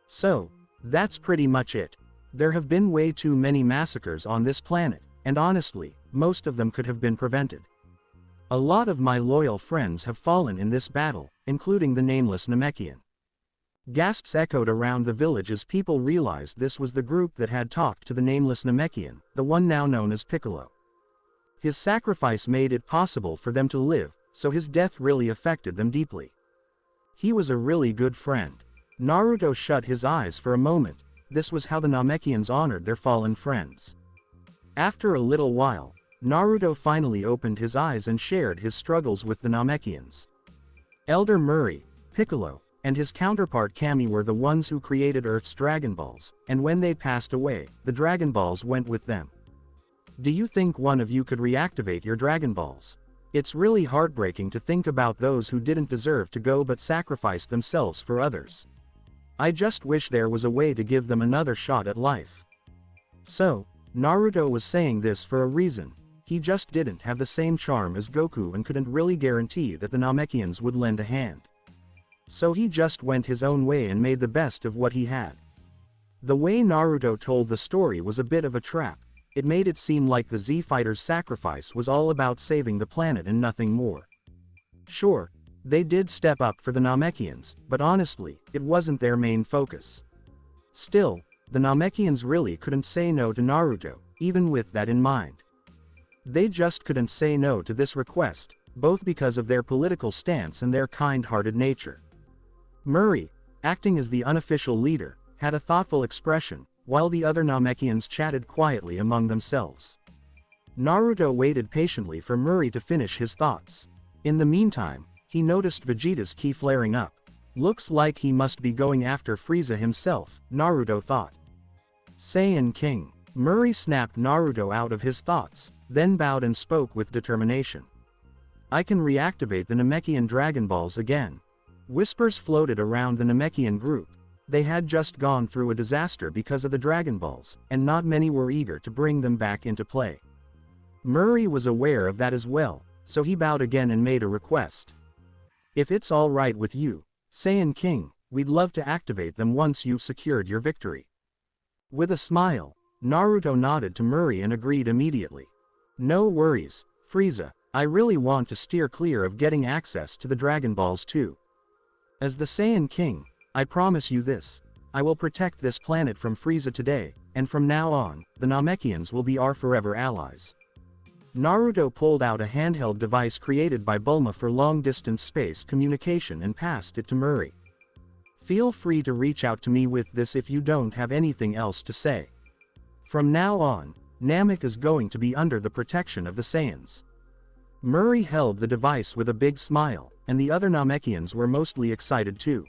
"So, that's pretty much it. There have been way too many massacres on this planet, and honestly, most of them could have been prevented. A lot of my loyal friends have fallen in this battle, including the nameless Namekian." Gasps echoed around the village as people realized this was the group that had talked to the nameless Namekian, the one now known as Piccolo. His sacrifice made it possible for them to live, so his death really affected them deeply. He was a really good friend. Naruto shut his eyes for a moment. This was how the Namekians honored their fallen friends. After a little while, Naruto finally opened his eyes and shared his struggles with the Namekians. Elder Murray, Piccolo, and his counterpart Kami were the ones who created Earth's Dragon Balls, and when they passed away, the Dragon Balls went with them. Do you think one of you could reactivate your Dragon Balls? It's really heartbreaking to think about those who didn't deserve to go but sacrificed themselves for others. I just wish there was a way to give them another shot at life. So, Naruto was saying this for a reason. He just didn't have the same charm as Goku and couldn't really guarantee that the Namekians would lend a hand. So he just went his own way and made the best of what he had. The way Naruto told the story was a bit of a trap. It made it seem like the Z-Fighters' sacrifice was all about saving the planet and nothing more. Sure, they did step up for the Namekians, but honestly, it wasn't their main focus. Still, the Namekians really couldn't say no to Naruto, even with that in mind. They just couldn't say no to this request, both because of their political stance and their kind-hearted nature. Murray, acting as the unofficial leader, had a thoughtful expression, while the other Namekians chatted quietly among themselves. Naruto waited patiently for Murray to finish his thoughts. In the meantime, he noticed Vegeta's ki flaring up. Looks like he must be going after Frieza himself, Naruto thought. Saiyan King. Murray snapped Naruto out of his thoughts, then bowed and spoke with determination. I can reactivate the Namekian Dragon Balls again. Whispers floated around the Namekian group. They had just gone through a disaster because of the Dragon Balls, and not many were eager to bring them back into play. Murray was aware of that as well, so he bowed again and made a request. If it's all right with you, Saiyan King, we'd love to activate them once you've secured your victory. With a smile, Naruto nodded to Murray and agreed immediately. No worries, Frieza, I really want to steer clear of getting access to the Dragon Balls too. As the Saiyan King, I promise you this. I will protect this planet from Frieza today, and from now on, the Namekians will be our forever allies. Naruto pulled out a handheld device created by Bulma for long-distance space communication and passed it to Murray. Feel free to reach out to me with this if you don't have anything else to say. From now on, Namek is going to be under the protection of the Saiyans. Murray held the device with a big smile, and the other Namekians were mostly excited too.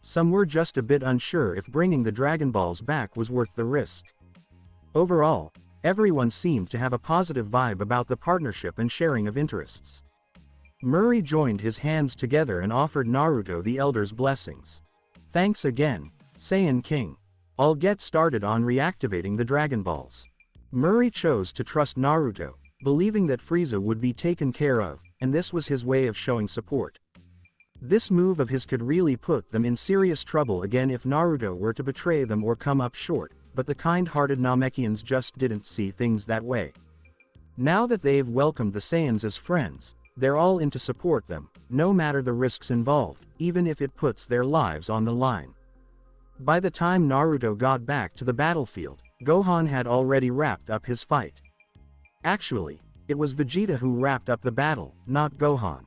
Some were just a bit unsure if bringing the Dragon Balls back was worth the risk. Overall, everyone seemed to have a positive vibe about the partnership and sharing of interests. Murray joined his hands together and offered Naruto the Elder's blessings. Thanks again, Saiyan King. I'll get started on reactivating the Dragon Balls. Murray chose to trust Naruto, believing that Frieza would be taken care of, and this was his way of showing support. This move of his could really put them in serious trouble again if Naruto were to betray them or come up short, but the kind-hearted Namekians just didn't see things that way. Now that they've welcomed the Saiyans as friends, they're all in to support them, no matter the risks involved, even if it puts their lives on the line. By the time Naruto got back to the battlefield, Gohan had already wrapped up his fight. Actually, it was Vegeta who wrapped up the battle, not Gohan.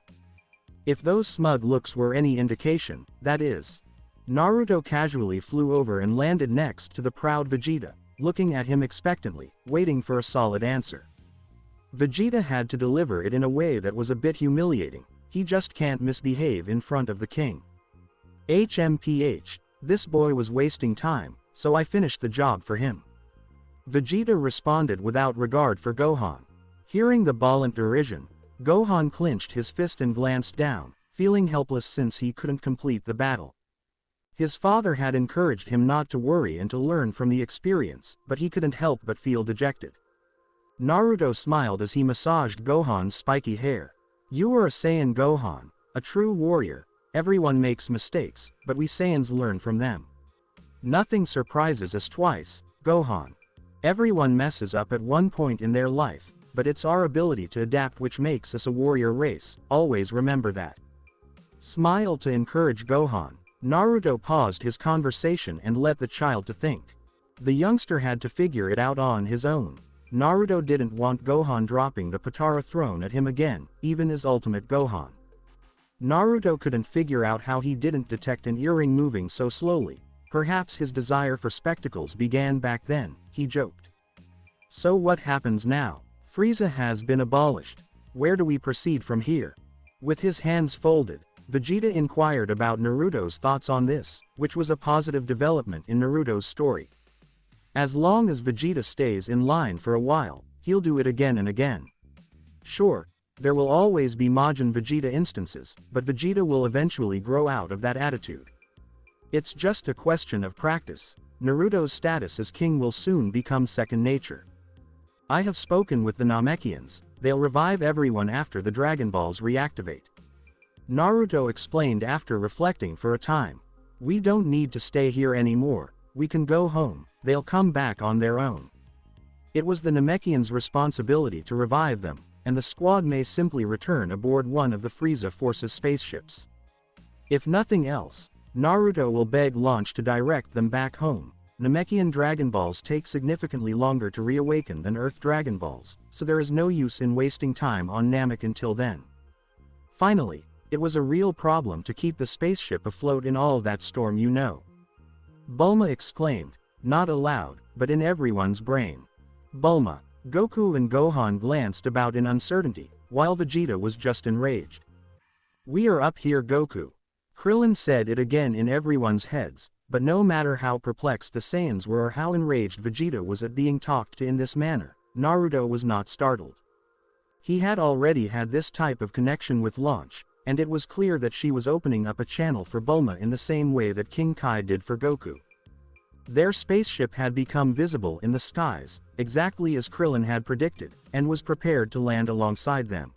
If those smug looks were any indication, that is. Naruto casually flew over and landed next to the proud Vegeta, looking at him expectantly, waiting for a solid answer. Vegeta had to deliver it in a way that was a bit humiliating. He just can't misbehave in front of the king. HMPH, this boy was wasting time, so I finished the job for him. Vegeta responded without regard for Gohan. Hearing the ballant derision, Gohan clenched his fist and glanced down, feeling helpless since he couldn't complete the battle. His father had encouraged him not to worry and to learn from the experience, but he couldn't help but feel dejected. Naruto smiled as he massaged Gohan's spiky hair. You are a Saiyan, Gohan, a true warrior. Everyone makes mistakes, but we Saiyans learn from them. Nothing surprises us twice, Gohan. Everyone messes up at one point in their life, but it's our ability to adapt which makes us a warrior race, always remember that. Smile to encourage Gohan. Naruto paused his conversation and let the child to think. The youngster had to figure it out on his own. Naruto didn't want Gohan dropping the Patara throne at him again, even as Ultimate Gohan. Naruto couldn't figure out how he didn't detect an earring moving so slowly. Perhaps his desire for spectacles began back then, he joked. So what happens now? Frieza has been abolished. Where do we proceed from here? With his hands folded, Vegeta inquired about Naruto's thoughts on this, which was a positive development in Naruto's story. As long as Vegeta stays in line for a while, he'll do it again and again. Sure, there will always be Majin Vegeta instances, but Vegeta will eventually grow out of that attitude. It's just a question of practice. Naruto's status as king will soon become second nature. I have spoken with the Namekians. They'll revive everyone after the Dragon Balls reactivate. Naruto explained after reflecting for a time. We don't need to stay here anymore. We can go home. They'll come back on their own. It was the Namekians' responsibility to revive them, and the squad may simply return aboard one of the Frieza Force's spaceships. If nothing else, Naruto will beg Launch to direct them back home. Namekian Dragon Balls take significantly longer to reawaken than Earth Dragon Balls, so there is no use in wasting time on Namek until then. Finally, it was a real problem to keep the spaceship afloat in all that storm, you know. Bulma exclaimed, not aloud, but in everyone's brain. Bulma, Goku and Gohan glanced about in uncertainty, while Vegeta was just enraged. We are up here, Goku. Krillin said it again in everyone's heads, but no matter how perplexed the Saiyans were or how enraged Vegeta was at being talked to in this manner, Naruto was not startled. He had already had this type of connection with Launch, and it was clear that she was opening up a channel for Bulma in the same way that King Kai did for Goku. Their spaceship had become visible in the skies, exactly as Krillin had predicted, and was prepared to land alongside them.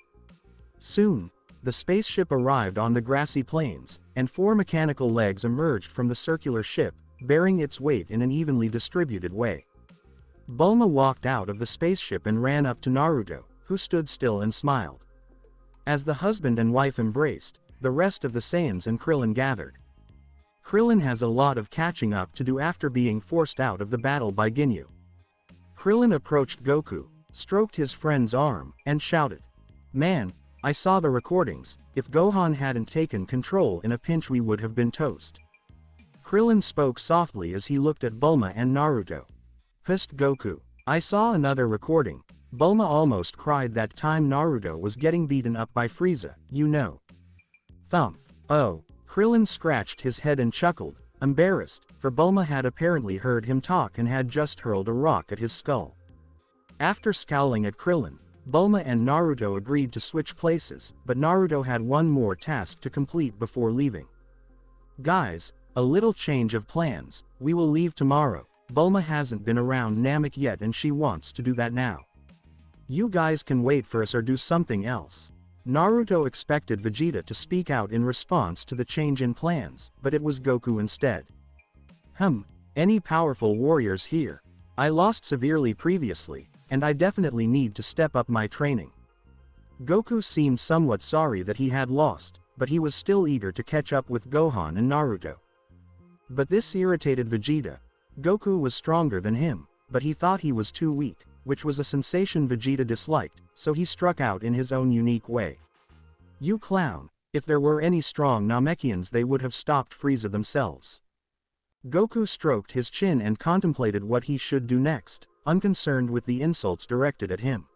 Soon, the spaceship arrived on the grassy plains, and 4 mechanical legs emerged from the circular ship, bearing its weight in an evenly distributed way. Bulma walked out of the spaceship and ran up to Naruto, who stood still and smiled. As the husband and wife embraced, the rest of the Saiyans and Krillin gathered. Krillin has a lot of catching up to do after being forced out of the battle by Ginyu. Krillin approached Goku, stroked his friend's arm, and shouted, "Man, I saw the recordings. If Gohan hadn't taken control in a pinch we would have been toast." Krillin spoke softly as he looked at Bulma and Naruto. Pissed Goku. "I saw another recording. Bulma almost cried that time Naruto was getting beaten up by Frieza, you know." Thump. Oh. Krillin scratched his head and chuckled, embarrassed, for Bulma had apparently heard him talk and had just hurled a rock at his skull. After scowling at Krillin, Bulma and Naruto agreed to switch places, but Naruto had one more task to complete before leaving. "Guys, a little change of plans. We will leave tomorrow. Bulma hasn't been around Namek yet and she wants to do that now. You guys can wait for us or do something else." Naruto expected Vegeta to speak out in response to the change in plans, but it was Goku instead. Any powerful warriors here? I lost severely previously, and I definitely need to step up my training." Goku seemed somewhat sorry that he had lost, but he was still eager to catch up with Gohan and Naruto. But this irritated Vegeta. Goku was stronger than him, but he thought he was too weak, which was a sensation Vegeta disliked, so he struck out in his own unique way. "You clown, if there were any strong Namekians they would have stopped Frieza themselves." Goku stroked his chin and contemplated what he should do next, unconcerned with the insults directed at him.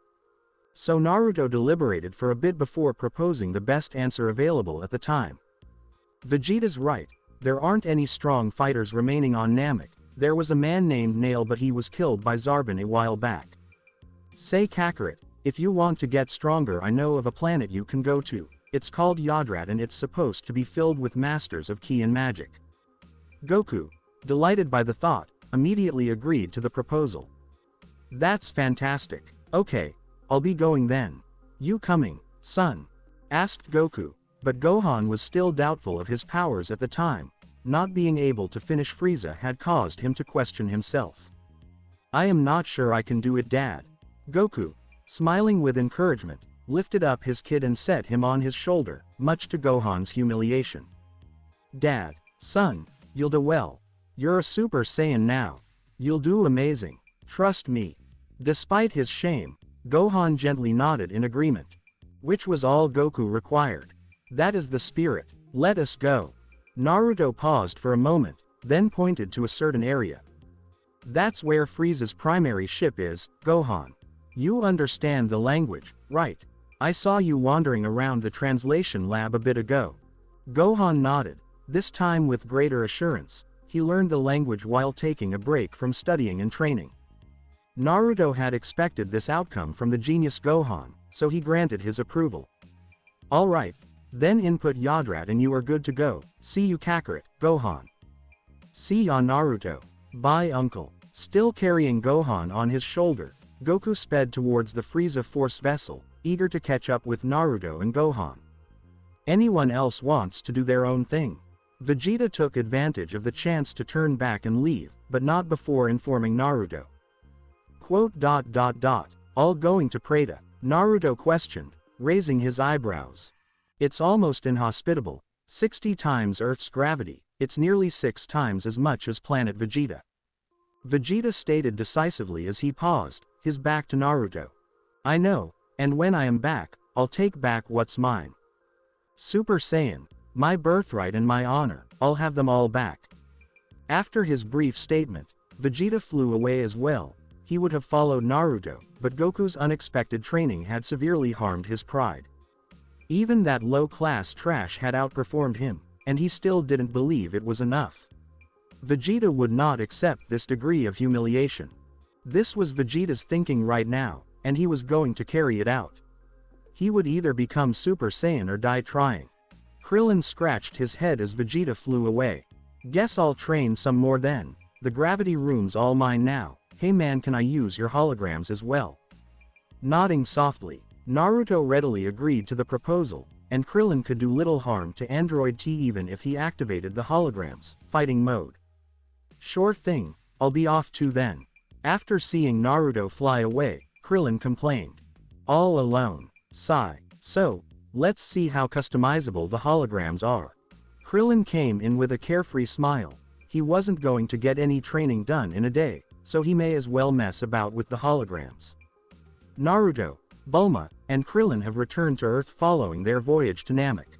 So Naruto deliberated for a bit before proposing the best answer available at the time. "Vegeta's right, there aren't any strong fighters remaining on Namek. There was a man named Nail but he was killed by Zarbon a while back. Say Kakarot, if you want to get stronger I know of a planet you can go to. It's called Yodrat and it's supposed to be filled with masters of ki and magic." Goku, delighted by the thought, immediately agreed to the proposal. "That's fantastic. Okay, I'll be going then. You coming, son?" asked Goku, but Gohan was still doubtful of his powers at the time. Not being able to finish Frieza had caused him to question himself. "I am not sure I can do it, Dad." Goku, smiling with encouragement, lifted up his kid and set him on his shoulder, much to Gohan's humiliation. "Dad, son, you'll do well. You're a Super Saiyan now. You'll do amazing. Trust me." Despite his shame, Gohan gently nodded in agreement. Which was all Goku required. "That is the spirit. Let us go." Naruto paused for a moment, then pointed to a certain area. "That's where Frieza's primary ship is, Gohan. You understand the language, right? I saw you wandering around the translation lab a bit ago." Gohan nodded, this time with greater assurance. He learned the language while taking a break from studying and training. Naruto had expected this outcome from the genius Gohan, so he granted his approval. "All right, then input Yodrat and you are good to go. See you Kakarot, Gohan." "See ya Naruto. Bye uncle." Still carrying Gohan on his shoulder, Goku sped towards the Frieza Force vessel, eager to catch up with Naruto and Gohan. Anyone else wants to do their own thing. Vegeta took advantage of the chance to turn back and leave, but not before informing Naruto. "All going to Preta?" Naruto questioned, raising his eyebrows. "It's almost inhospitable. 60 times Earth's gravity, it's nearly 6 times as much as planet Vegeta." Vegeta stated decisively as he paused, his back to Naruto. "I know, and when I am back, I'll take back what's mine. Super Saiyan, my birthright and my honor, I'll have them all back." After his brief statement, Vegeta flew away as well. He would have followed Naruto, but Goku's unexpected training had severely harmed his pride. Even that low-class trash had outperformed him, and he still didn't believe it was enough. Vegeta would not accept this degree of humiliation. This was Vegeta's thinking right now, and he was going to carry it out. He would either become Super Saiyan or die trying. Krillin scratched his head as Vegeta flew away. "Guess I'll train some more then. The gravity room's all mine now. Hey man, can I use your holograms as well?" Nodding softly, Naruto readily agreed to the proposal, and Krillin could do little harm to Android T even if he activated the holograms, fighting mode. "Sure thing, I'll be off too then." After seeing Naruto fly away, Krillin complained. All alone. Sigh. So, let's see how customizable the holograms are. Krillin came in with a carefree smile. He wasn't going to get any training done in a day, so he may as well mess about with the holograms. Naruto, Bulma, and Krillin have returned to Earth following their voyage to Namek.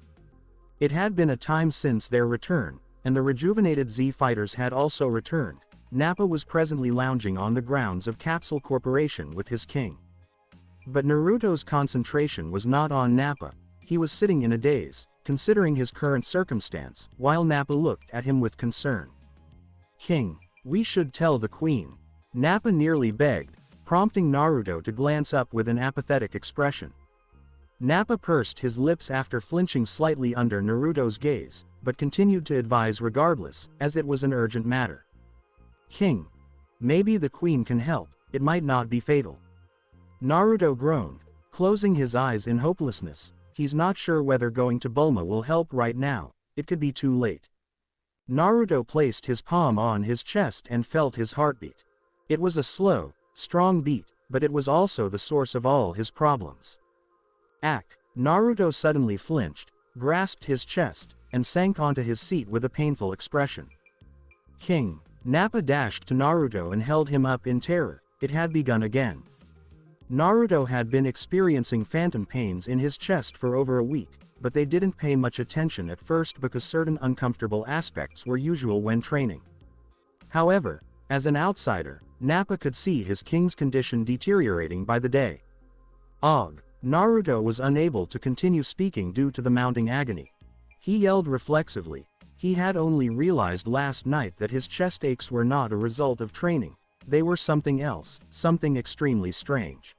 It had been a time since their return, and the rejuvenated Z fighters had also returned. Nappa was presently lounging on the grounds of Capsule Corporation with his king. But Naruto's concentration was not on Nappa. He was sitting in a daze, considering his current circumstance, while Nappa looked at him with concern. King, we should tell the queen. Nappa nearly begged, prompting Naruto to glance up with an apathetic expression. Nappa pursed his lips after flinching slightly under Naruto's gaze, but continued to advise regardless, as it was an urgent matter. King, maybe the queen can help, it might not be fatal. Naruto groaned, closing his eyes in hopelessness. He's not sure whether going to Bulma will help right now, it could be too late. Naruto placed his palm on his chest and felt his heartbeat. It was a slow, strong beat, but it was also the source of all his problems. Naruto suddenly flinched, grasped his chest, and sank onto his seat with a painful expression. King, Nappa dashed to Naruto and held him up in terror. It had begun again. Naruto had been experiencing phantom pains in his chest for over a week, but they didn't pay much attention at first because certain uncomfortable aspects were usual when training. However, as an outsider, Nappa could see his king's condition deteriorating by the day. Naruto was unable to continue speaking due to the mounting agony. He yelled reflexively. He had only realized last night that his chest aches were not a result of training. They were something else, something extremely strange.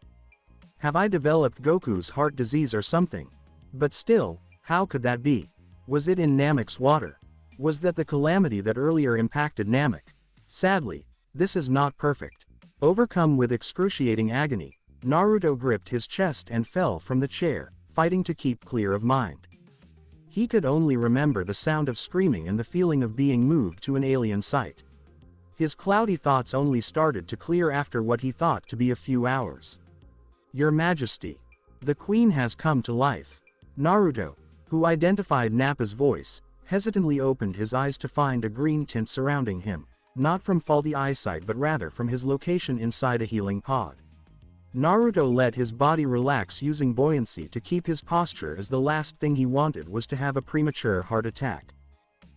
Have I developed Goku's heart disease or something? But still, how could that be? Was it in Namek's water? Was that the calamity that earlier impacted Namek? Sadly, this is not perfect. Overcome with excruciating agony, Naruto gripped his chest and fell from the chair, fighting to keep clear of mind. He could only remember the sound of screaming and the feeling of being moved to an alien site. His cloudy thoughts only started to clear after what he thought to be a few hours. Your Majesty. The Queen has come to life. Naruto, who identified Nappa's voice, hesitantly opened his eyes to find a green tint surrounding him, not from faulty eyesight but rather from his location inside a healing pod. Naruto let his body relax using buoyancy to keep his posture, as the last thing he wanted was to have a premature heart attack.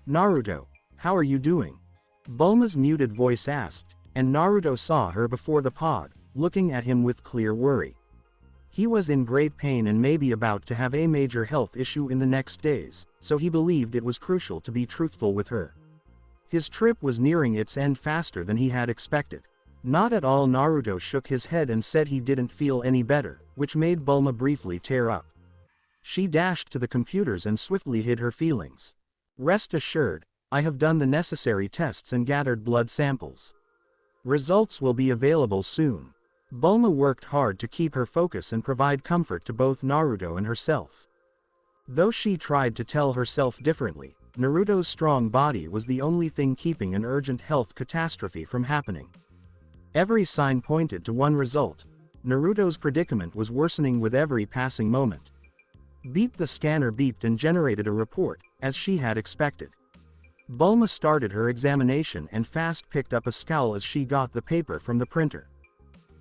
Naruto, how are you doing? Bulma's muted voice asked, and Naruto saw her before the pod, looking at him with clear worry. He was in great pain and maybe about to have a major health issue in the next days, so he believed it was crucial to be truthful with her. His trip was nearing its end faster than he had expected. Not at all. Naruto shook his head and said he didn't feel any better, which made Bulma briefly tear up. She dashed to the computers and swiftly hid her feelings. Rest assured, I have done the necessary tests and gathered blood samples. Results will be available soon. Bulma worked hard to keep her focus and provide comfort to both Naruto and herself. Though she tried to tell herself differently, Naruto's strong body was the only thing keeping an urgent health catastrophe from happening. Every sign pointed to one result. Naruto's predicament was worsening with every passing moment. Beep. The scanner beeped and generated a report, as she had expected. Bulma started her examination and fast picked up a scowl as she got the paper from the printer.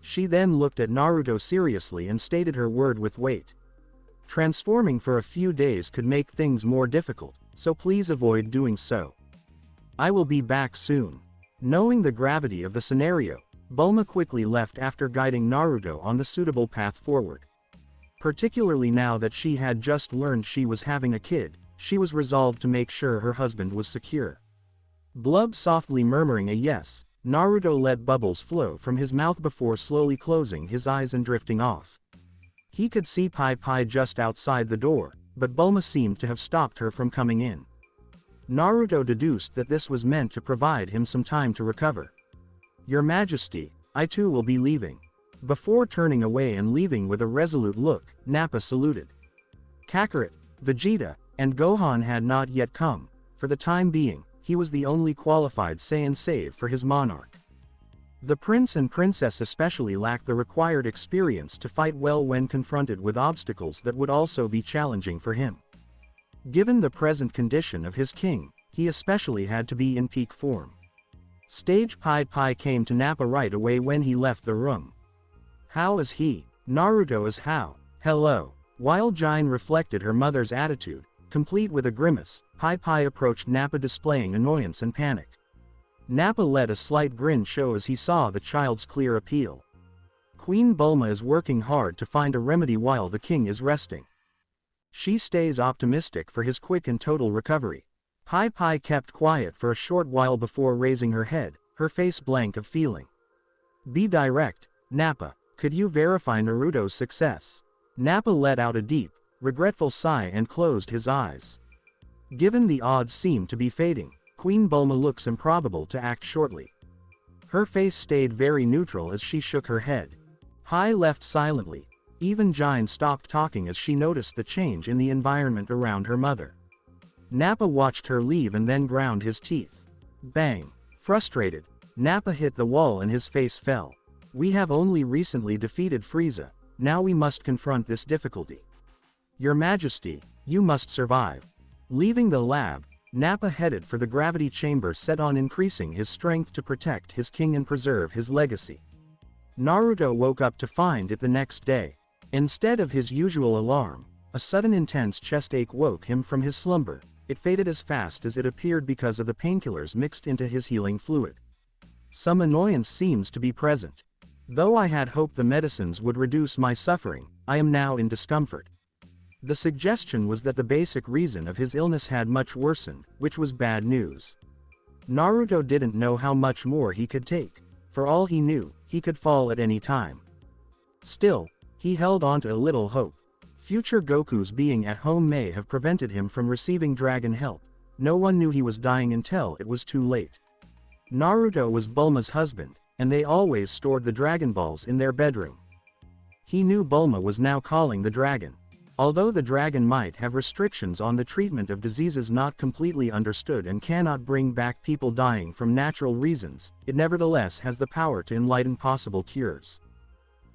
She then looked at Naruto seriously and stated her word with weight. Transforming for a few days could make things more difficult, so please avoid doing so. I will be back soon. Knowing the gravity of the scenario, Bulma quickly left after guiding Naruto on the suitable path forward. Particularly now that she had just learned she was having a kid, she was resolved to make sure her husband was secure. Blub softly murmuring a yes, Naruto let bubbles flow from his mouth before slowly closing his eyes and drifting off. He could see Pai just outside the door, but Bulma seemed to have stopped her from coming in. Naruto deduced that this was meant to provide him some time to recover. Your Majesty, I too will be leaving. Before turning away and leaving with a resolute look, Nappa saluted. Kakarot, Vegeta, and Gohan had not yet come. For the time being, he was the only qualified Saiyan save for his monarch. The prince and princess especially lack the required experience to fight well when confronted with obstacles that would also be challenging for him. Given the present condition of his king, he especially had to be in peak form. Stage Pai Pai came to Nappa right away when he left the room. How is he? Naruto is how? Hello. While Jine reflected her mother's attitude, complete with a grimace, Pai Pai approached Nappa displaying annoyance and panic. Nappa let a slight grin show as he saw the child's clear appeal. Queen Bulma is working hard to find a remedy while the king is resting. She stays optimistic for his quick and total recovery. Pai Pai kept quiet for a short while before raising her head, her face blank of feeling. Be direct, Nappa, could you verify Naruto's success? Nappa let out a deep, regretful sigh and closed his eyes. Given the odds seem to be fading, Queen Bulma looks improbable to act shortly. Her face stayed very neutral as she shook her head. Pai left silently. Even Jine stopped talking as she noticed the change in the environment around her mother. Nappa watched her leave and then ground his teeth. Bang! Frustrated, Nappa hit the wall and his face fell. We have only recently defeated Frieza, now we must confront this difficulty. Your Majesty, you must survive. Leaving the lab, Nappa headed for the gravity chamber set on increasing his strength to protect his king and preserve his legacy. Naruto woke up to find it the next day. Instead of his usual alarm, a sudden intense chest ache woke him from his slumber. It faded as fast as it appeared because of the painkillers mixed into his healing fluid. Some annoyance seems to be present. Though I had hoped the medicines would reduce my suffering, I am now in discomfort. The suggestion was that the basic reason of his illness had much worsened, which was bad news. Naruto didn't know how much more he could take. For all he knew, he could fall at any time. Still, he held on to a little hope. Future Goku's being at home may have prevented him from receiving dragon help. No one knew he was dying until it was too late. Naruto was Bulma's husband, and they always stored the Dragon Balls in their bedroom. He knew Bulma was now calling the dragon. Although the dragon might have restrictions on the treatment of diseases not completely understood and cannot bring back people dying from natural reasons, it nevertheless has the power to enlighten possible cures.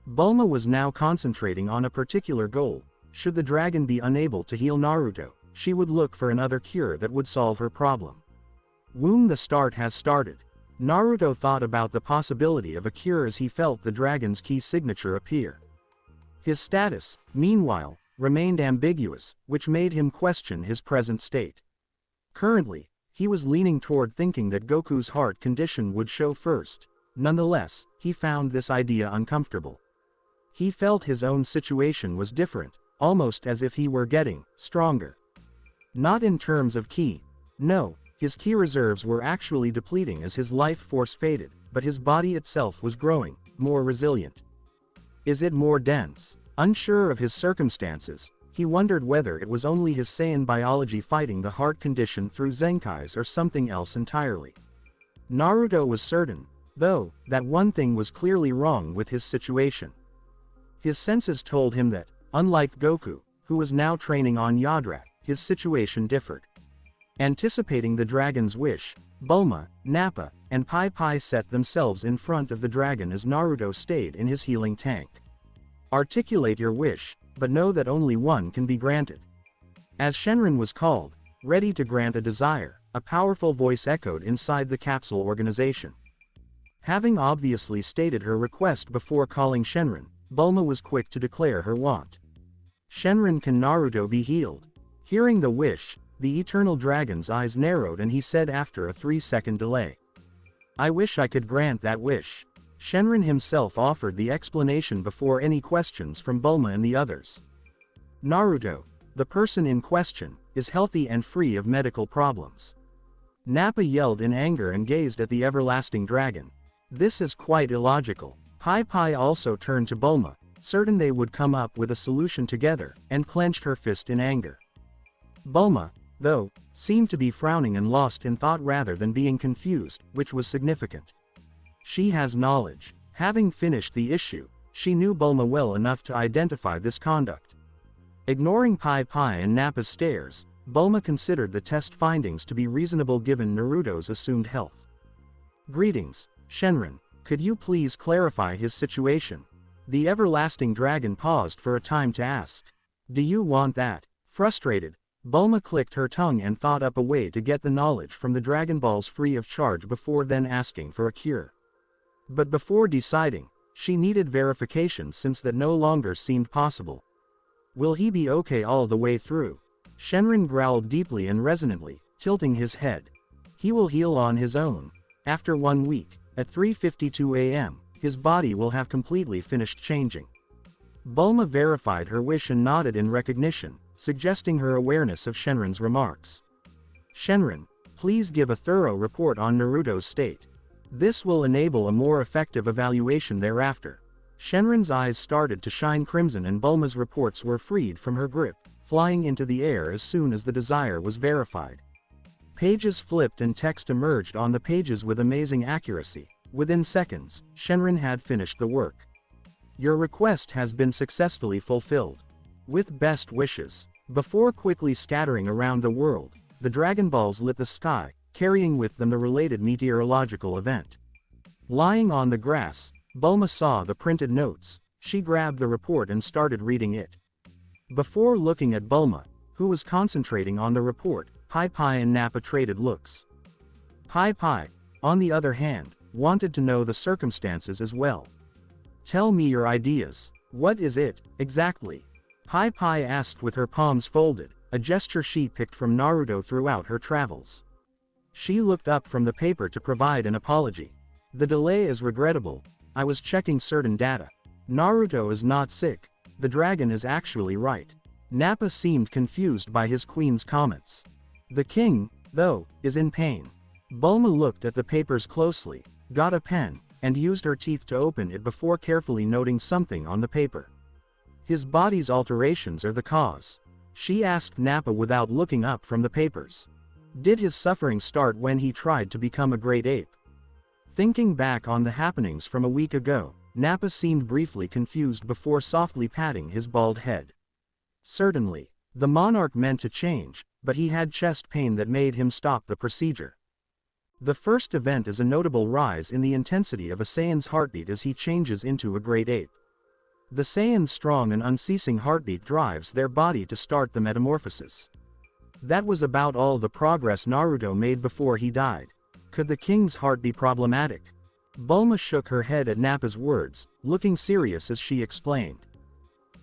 Bulma was now concentrating on a particular goal. Should the dragon be unable to heal Naruto, she would look for another cure that would solve her problem. The start has started. Naruto thought about the possibility of a cure as he felt the dragon's key signature appear. His status, meanwhile, remained ambiguous, which made him question his present state. Currently, he was leaning toward thinking that Goku's heart condition would show first. Nonetheless, he found this idea uncomfortable. He felt his own situation was different, almost as if he were getting stronger. Not in terms of ki. No, his ki reserves were actually depleting as his life force faded, but his body itself was growing, more resilient. Is it more dense? Unsure of his circumstances, he wondered whether it was only his Saiyan biology fighting the heart condition through Zenkais or something else entirely. Naruto was certain, though, that one thing was clearly wrong with his situation. His senses told him that, unlike Goku, who was now training on Yadrat, his situation differed. Anticipating the dragon's wish, Bulma, Nappa, and Pai Pai set themselves in front of the dragon as Naruto stayed in his healing tank. Articulate your wish, but know that only one can be granted. As Shenron was called, ready to grant a desire, a powerful voice echoed inside the capsule organization. Having obviously stated her request before calling Shenron, Bulma was quick to declare her want. Shenron, can Naruto be healed? Hearing the wish, the eternal dragon's eyes narrowed and he said after a 3-second delay. I wish I could grant that wish. Shenron himself offered the explanation before any questions from Bulma and the others. Naruto, the person in question, is healthy and free of medical problems. Nappa yelled in anger and gazed at the everlasting dragon. This is quite illogical. Pai Pai also turned to Bulma, certain they would come up with a solution together, and clenched her fist in anger. Bulma, though, seemed to be frowning and lost in thought rather than being confused, which was significant. She has knowledge. Having finished the issue, she knew Bulma well enough to identify this conduct. Ignoring Pai Pai and Nappa's stares, Bulma considered the test findings to be reasonable given Naruto's assumed health. Greetings, Shenron. Could you please clarify his situation? The everlasting dragon paused for a time to ask. Do you want that? Frustrated, Bulma clicked her tongue and thought up a way to get the knowledge from the Dragon Balls free of charge before then asking for a cure. But before deciding, she needed verification since that no longer seemed possible. Will he be okay all the way through? Shenron growled deeply and resonantly, tilting his head. He will heal on his own. After 1 week, at 3:52 a.m., his body will have completely finished changing. Bulma verified her wish and nodded in recognition, suggesting her awareness of Shenron's remarks. Shenron, please give a thorough report on Naruto's state. This will enable a more effective evaluation thereafter. Shenron's eyes started to shine crimson and Bulma's reports were freed from her grip, flying into the air as soon as the desire was verified. Pages flipped and text emerged on the pages with amazing accuracy. Within seconds, Shenron had finished the work. Your request has been successfully fulfilled. With best wishes. Before quickly scattering around the world, the Dragon Balls lit the sky, carrying with them the related meteorological event. Lying on the grass, Bulma saw the printed notes. She grabbed the report and started reading it. Before looking at Bulma, who was concentrating on the report, Pai Pai and Nappa traded looks. Pai Pai, on the other hand, wanted to know the circumstances as well. Tell me your ideas. What is it, exactly? Pai Pai asked with her palms folded, a gesture she picked from Naruto throughout her travels. She looked up from the paper to provide an apology. The delay is regrettable. I was checking certain data. Naruto is not sick. The dragon is actually right. Nappa seemed confused by his queen's comments. The king, though, is in pain. Bulma looked at the papers closely, got a pen, and used her teeth to open it before carefully noting something on the paper. His body's alterations are the cause. She asked Nappa without looking up from the papers. Did his suffering start when he tried to become a great ape? Thinking back on the happenings from a week ago, Nappa seemed briefly confused before softly patting his bald head. Certainly, the monarch meant to change, but he had chest pain that made him stop the procedure. The first event is a notable rise in the intensity of a Saiyan's heartbeat as he changes into a great ape. The Saiyan's strong and unceasing heartbeat drives their body to start the metamorphosis. That was about all the progress Naruto made before he died. Could the king's heart be problematic? Bulma shook her head at Nappa's words, looking serious as she explained.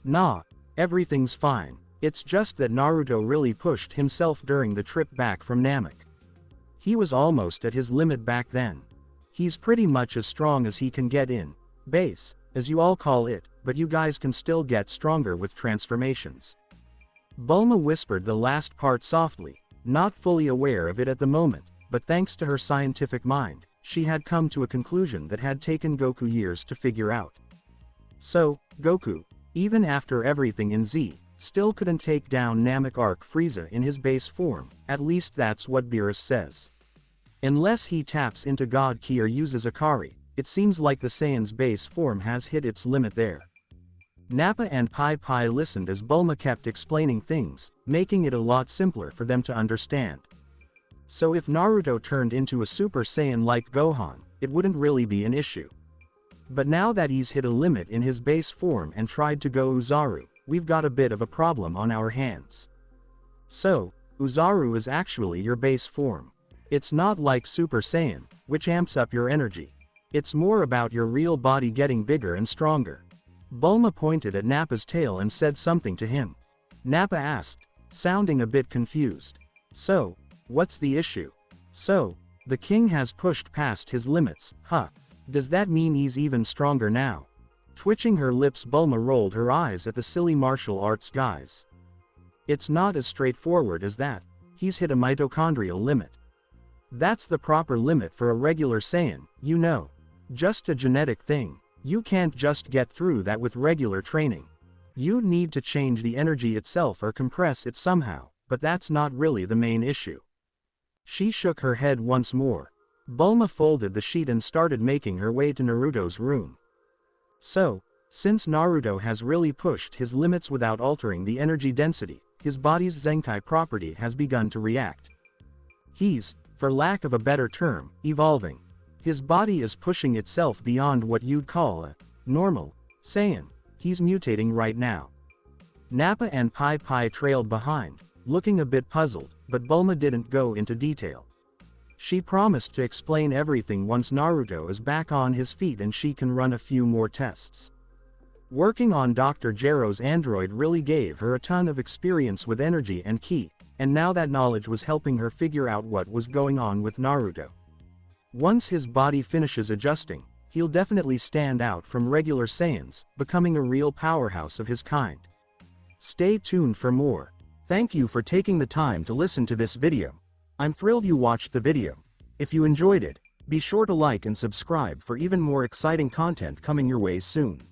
Nah, everything's fine. It's just that Naruto really pushed himself during the trip back from Namek. He was almost at his limit back then. He's pretty much as strong as he can get in base, as you all call it, but you guys can still get stronger with transformations. Bulma whispered the last part softly, not fully aware of it at the moment, but thanks to her scientific mind, she had come to a conclusion that had taken Goku years to figure out. So, Goku, even after everything in Z, still couldn't take down Namek Arc Frieza in his base form, at least that's what Beerus says. Unless he taps into God Ki or uses Akari, it seems like the Saiyan's base form has hit its limit there. Nappa and Pai Pai listened as Bulma kept explaining things, making it a lot simpler for them to understand. So if Naruto turned into a Super Saiyan like Gohan, it wouldn't really be an issue. But now that he's hit a limit in his base form and tried to go Uzaru, we've got a bit of a problem on our hands. So, Uzaru is actually your base form. It's not like Super Saiyan, which amps up your energy. It's more about your real body getting bigger and stronger. Bulma pointed at Nappa's tail and said something to him. Nappa asked, sounding a bit confused. So, what's the issue? So, the king has pushed past his limits, huh? Does that mean he's even stronger now? Twitching her lips, Bulma rolled her eyes at the silly martial arts guys. It's not as straightforward as that. He's hit a mitochondrial limit. That's the proper limit for a regular Saiyan, you know. Just a genetic thing. You can't just get through that with regular training. You need to change the energy itself or compress it somehow, but that's not really the main issue. She shook her head once more. Bulma folded the sheet and started making her way to Naruto's room. So, since Naruto has really pushed his limits without altering the energy density, his body's Zenkai property has begun to react. He's, for lack of a better term, evolving. His body is pushing itself beyond what you'd call a normal Saiyan. He's mutating right now. Nappa and Pai Pai trailed behind, looking a bit puzzled, but Bulma didn't go into detail. She promised to explain everything once Naruto is back on his feet and she can run a few more tests. Working on Dr. Gero's android really gave her a ton of experience with energy and ki, and now that knowledge was helping her figure out what was going on with Naruto. Once his body finishes adjusting, he'll definitely stand out from regular Saiyans, becoming a real powerhouse of his kind. Stay tuned for more. Thank you for taking the time to listen to this video. I'm thrilled you watched the video. If you enjoyed it, be sure to like and subscribe for even more exciting content coming your way soon.